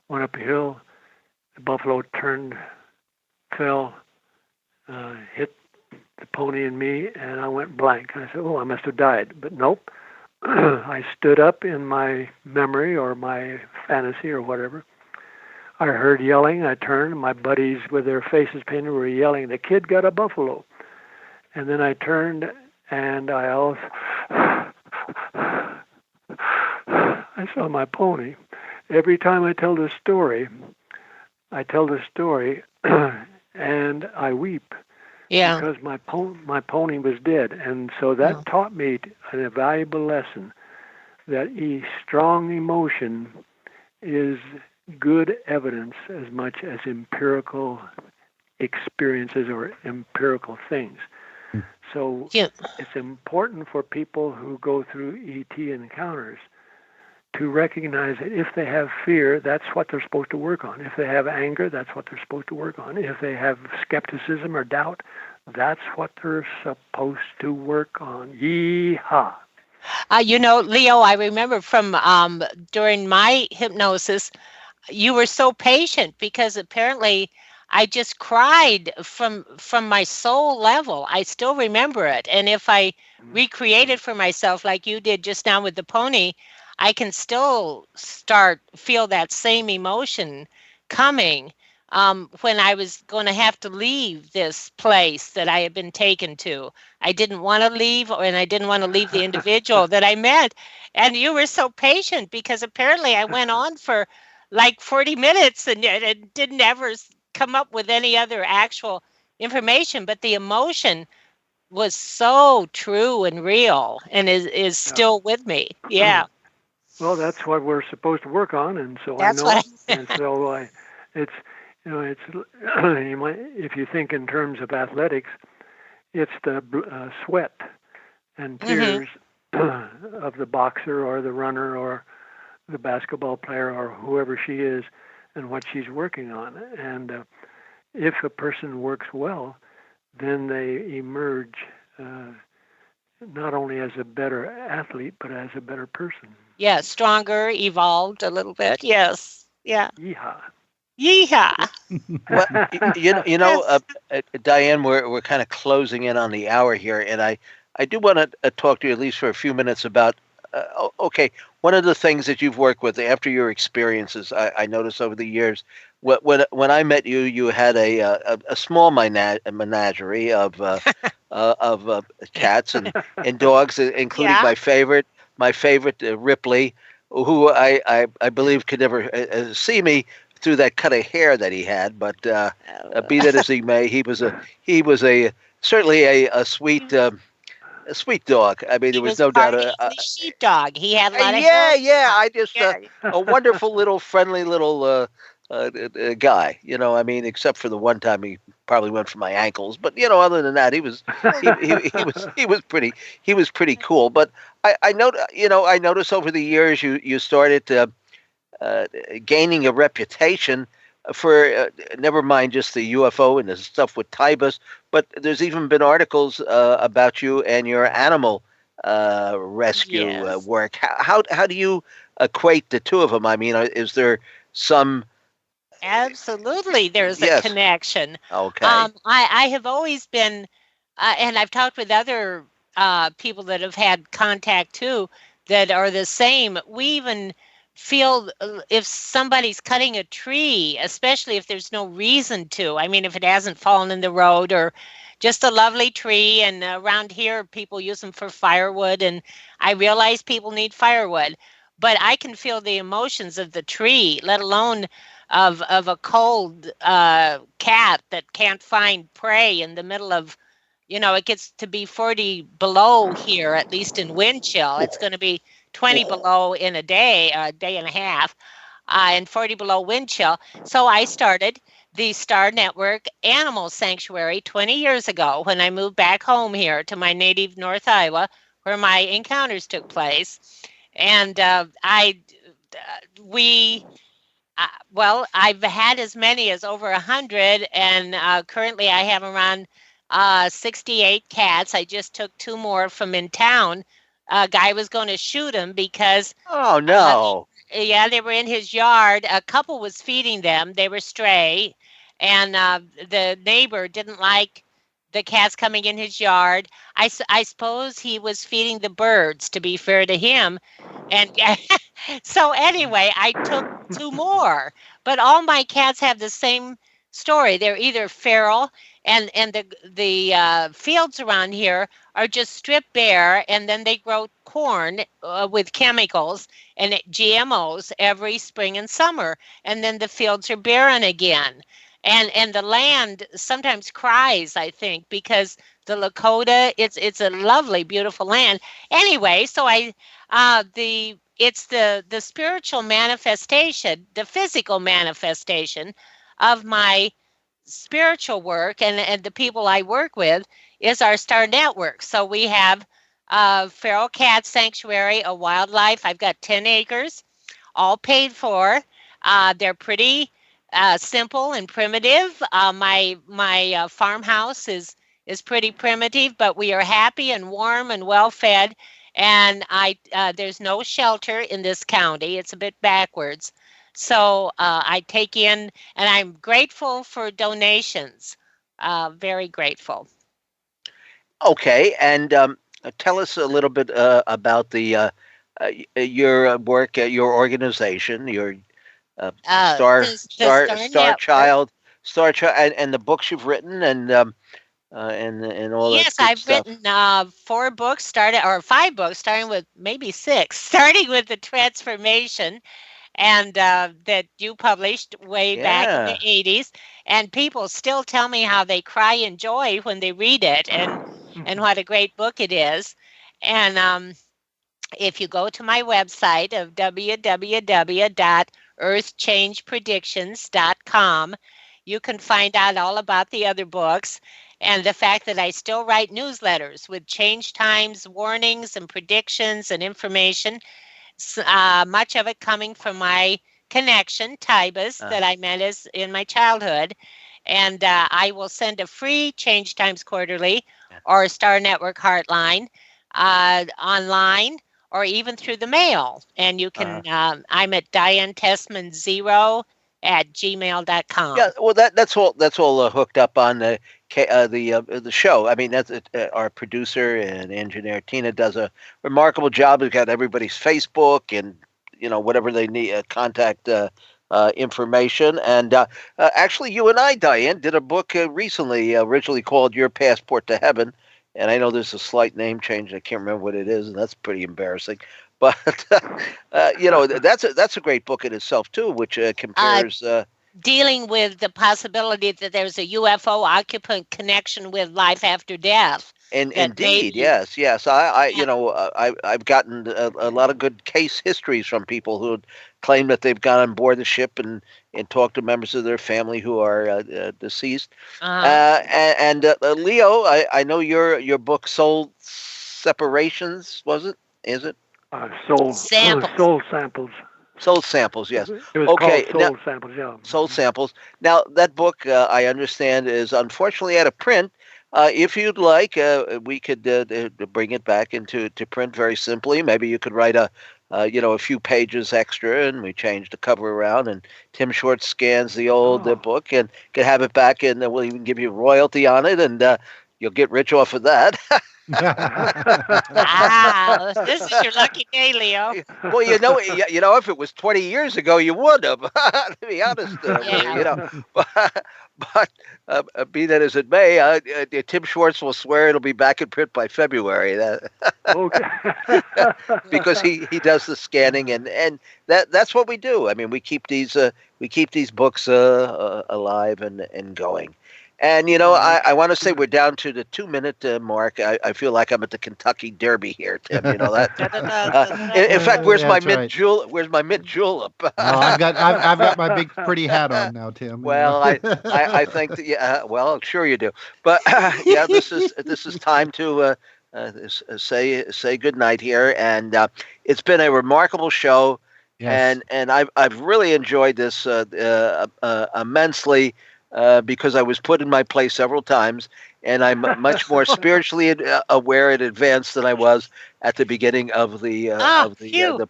Went up a hill, the buffalo turned, fell, hit the pony and me, and I went blank. And I said, I must have died. But nope. I stood up in my memory or my fantasy or whatever. I heard yelling. I turned. My buddies with their faces painted were yelling, the kid got a buffalo. And then I turned, and I saw my pony. Every time I tell this story, and I weep. Yeah. Because my pony was dead. And so that taught me an valuable lesson, that strong emotion is good evidence as much as empirical experiences or empirical things. So it's important for people who go through ET encounters to recognize that if they have fear, that's what they're supposed to work on. If they have anger, that's what they're supposed to work on. If they have skepticism or doubt, that's what they're supposed to work on. Yee-haw. Leo, I remember from during my hypnosis, you were so patient because apparently I just cried from my soul level. I still remember it. And if I recreate it for myself like you did just now with the pony, I can still feel that same emotion coming when I was going to have to leave this place that I had been taken to. I didn't want to leave, and I didn't want to leave the individual that I met. And you were so patient because apparently I went on for like 40 minutes and didn't ever come up with any other actual information, but the emotion was so true and real and is still with me. Yeah. Well, that's what we're supposed to work on, and so That's I know. And so it's if you think in terms of athletics, it's the sweat and tears of the boxer or the runner or the basketball player or whoever she is and what she's working on. And if a person works well, then they emerge not only as a better athlete, but as a better person. Yeah, stronger, evolved a little bit. Yes. Yeah. Yeehaw. Yeehaw. Well, Diane, we're kind of closing in on the hour here, and I do want to talk to you at least for a few minutes about, okay, one of the things that you've worked with after your experiences, I noticed over the years, when I met you, you had a small menagerie of cats and dogs, including my favorite Ripley, who I believe could never see me through that cut of hair that he had. But be that as he may, he was certainly a sweet. A sweet dog. I mean, there was no doubt. A sheepdog. He had a lot of hair. A wonderful little, friendly little guy. I mean, except for the one time he probably went for my ankles. But other than that, he was pretty cool. But I noticed over the years you started gaining a reputation for never mind just the UFO and the stuff with Tibus, but there's even been articles about you and your animal rescue work. How do you equate the two of them? I mean, is there some? Absolutely, there's a connection. Okay. I have always been, and I've talked with other people that have had contact too that are the same. We even feel if somebody's cutting a tree, especially if there's no reason to. I mean, if it hasn't fallen in the road or just a lovely tree, and around here people use them for firewood, and I realize people need firewood, but I can feel the emotions of the tree, let alone of a cold cat that can't find prey in the middle of, it gets to be 40 below here, at least in wind chill. It's going to be 20 below in a day and a half, and 40 below wind chill. So I started the Star Network Animal Sanctuary 20 years ago when I moved back home here to my native North Iowa, where my encounters took place. And I've had as many as over 100, and currently I have around 68 cats. I just took 2 more from in town. A guy was going to shoot him because oh no, they were in his yard. A couple was feeding them. They were stray, and the neighbor didn't like the cats coming in his yard. I suppose he was feeding the birds, to be fair to him. And so anyway, I took 2 more, but all my cats have the same story. They're either feral, and the fields around here are just stripped bare, and then they grow corn with chemicals and GMOs every spring and summer, and then the fields are barren again. And the land sometimes cries, I think, because the Lakota, it's a lovely, beautiful land. Anyway, so it's the spiritual manifestation, the physical manifestation of my spiritual work and the people I work with is our Star Network. So we have feral cat sanctuary, a wildlife. I've got 10 acres, all paid for. They're pretty simple and primitive. My farmhouse is pretty primitive, but we are happy and warm and well fed. And there's no shelter in this county. It's a bit backwards. So I take in, and I'm grateful for donations. Very grateful. Okay, and tell us a little bit about your work at your organization, your Star Child, and the books you've written, and all that. Yes, I've written 5 books, starting with maybe 6, starting with the Transformation, and that you published way back in the 80s, and people still tell me how they cry in joy when they read it, and what a great book it is. And if you go to my website of www.earthchangepredictions.com, you can find out all about the other books and the fact that I still write newsletters with change times, warnings, and predictions and information. Much of it coming from my connection, Tibus, that I met in my childhood. And I will send a free Change Times Quarterly or Star Network Heartline online or even through the mail. And you can, I'm at Diane Tessman 0@gmail.com. Yeah, well, that's all hooked up on the show. I mean, that's our producer and engineer Tina does a remarkable job. We've got everybody's Facebook and whatever they need contact information. And actually, you and I, Diane, did a book recently, originally called Your Passport to Heaven. And I know there's a slight name change. I can't remember what it is, and that's pretty embarrassing. But that's a great book in itself too, which compares dealing with the possibility that there's a UFO occupant connection with life after death. And indeed, yes. I've gotten a lot of good case histories from people who claim that they've gone on board the ship and talked to members of their family who are deceased. Leo, I know your book Soul Separations, is it? Soul Samples. Soul Samples, yes. It was called Soul Samples, yeah. Soul Samples. Now, that book, I understand, is unfortunately out of print. If you'd like, we could bring it back into print very simply. Maybe you could write a few pages extra, and we change the cover around, and Tim Short scans the old book and could have it back, and we'll even give you royalty on it, and you'll get rich off of that. Wow, this is your lucky day, Leo. Well, if it was 20 years ago, you would have. To be honest, But be that as it may, Tim Schwartz will swear it'll be back in print by February. Okay. Because he does the scanning, and that's what we do. I mean, we keep these books alive and going. And I want to say we're down to the 2-minute mark. I feel like I'm at the Kentucky Derby here, Tim. You know that. In fact, where's my mint julep? Where's my mint julep? I've got my big pretty hat on now, Tim. Well, I think that, well, sure you do. But this is time to say good night here, and it's been a remarkable show, and I've really enjoyed this immensely. Because I was put in my place several times, and I'm much more spiritually aware and advanced than I was at the beginning of the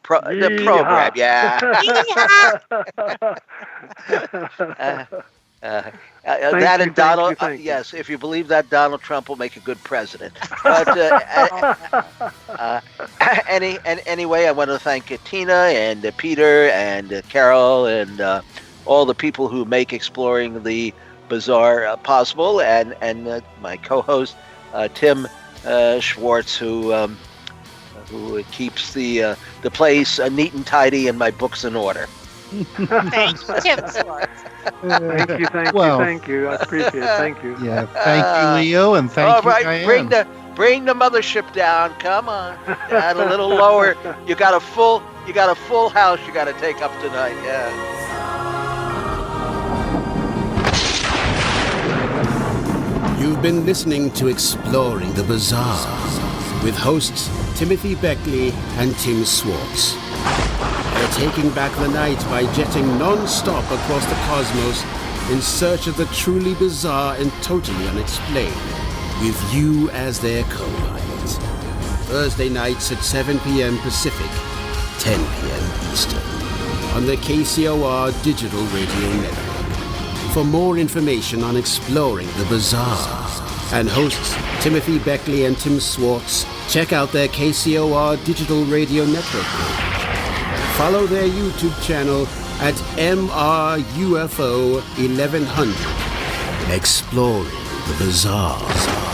program. Yeah. That and Donald. Yes, if you believe that, Donald Trump will make a good president. But anyway, I want to thank Tina and Peter and Carol and all the people who make exploring the bizarre possible, and my co-host Tim Schwartz, who keeps the place neat and tidy and my books in order. Thank you, Tim Schwartz. Thank you. I appreciate it. Thank you. Yeah, thank you, Leo, and thank you, Diane. Bring the mothership down. Come on, a little lower. You got a full house. You got to take up tonight. Yeah. You've been listening to Exploring the Bizarre. with hosts Timothy Beckley and Tim Swartz. They're taking back the night by jetting non-stop across the cosmos in search of the truly bizarre and totally unexplained, with you as their co-pilot. Thursday nights at 7 p.m. Pacific, 10 p.m. Eastern, on the KCOR Digital Radio Network. For more information on exploring the bizarre and hosts Timothy Beckley and Tim Swartz, check out their KCOR Digital Radio Network page. Follow their YouTube channel at MRUFO 1100, exploring the bizarre.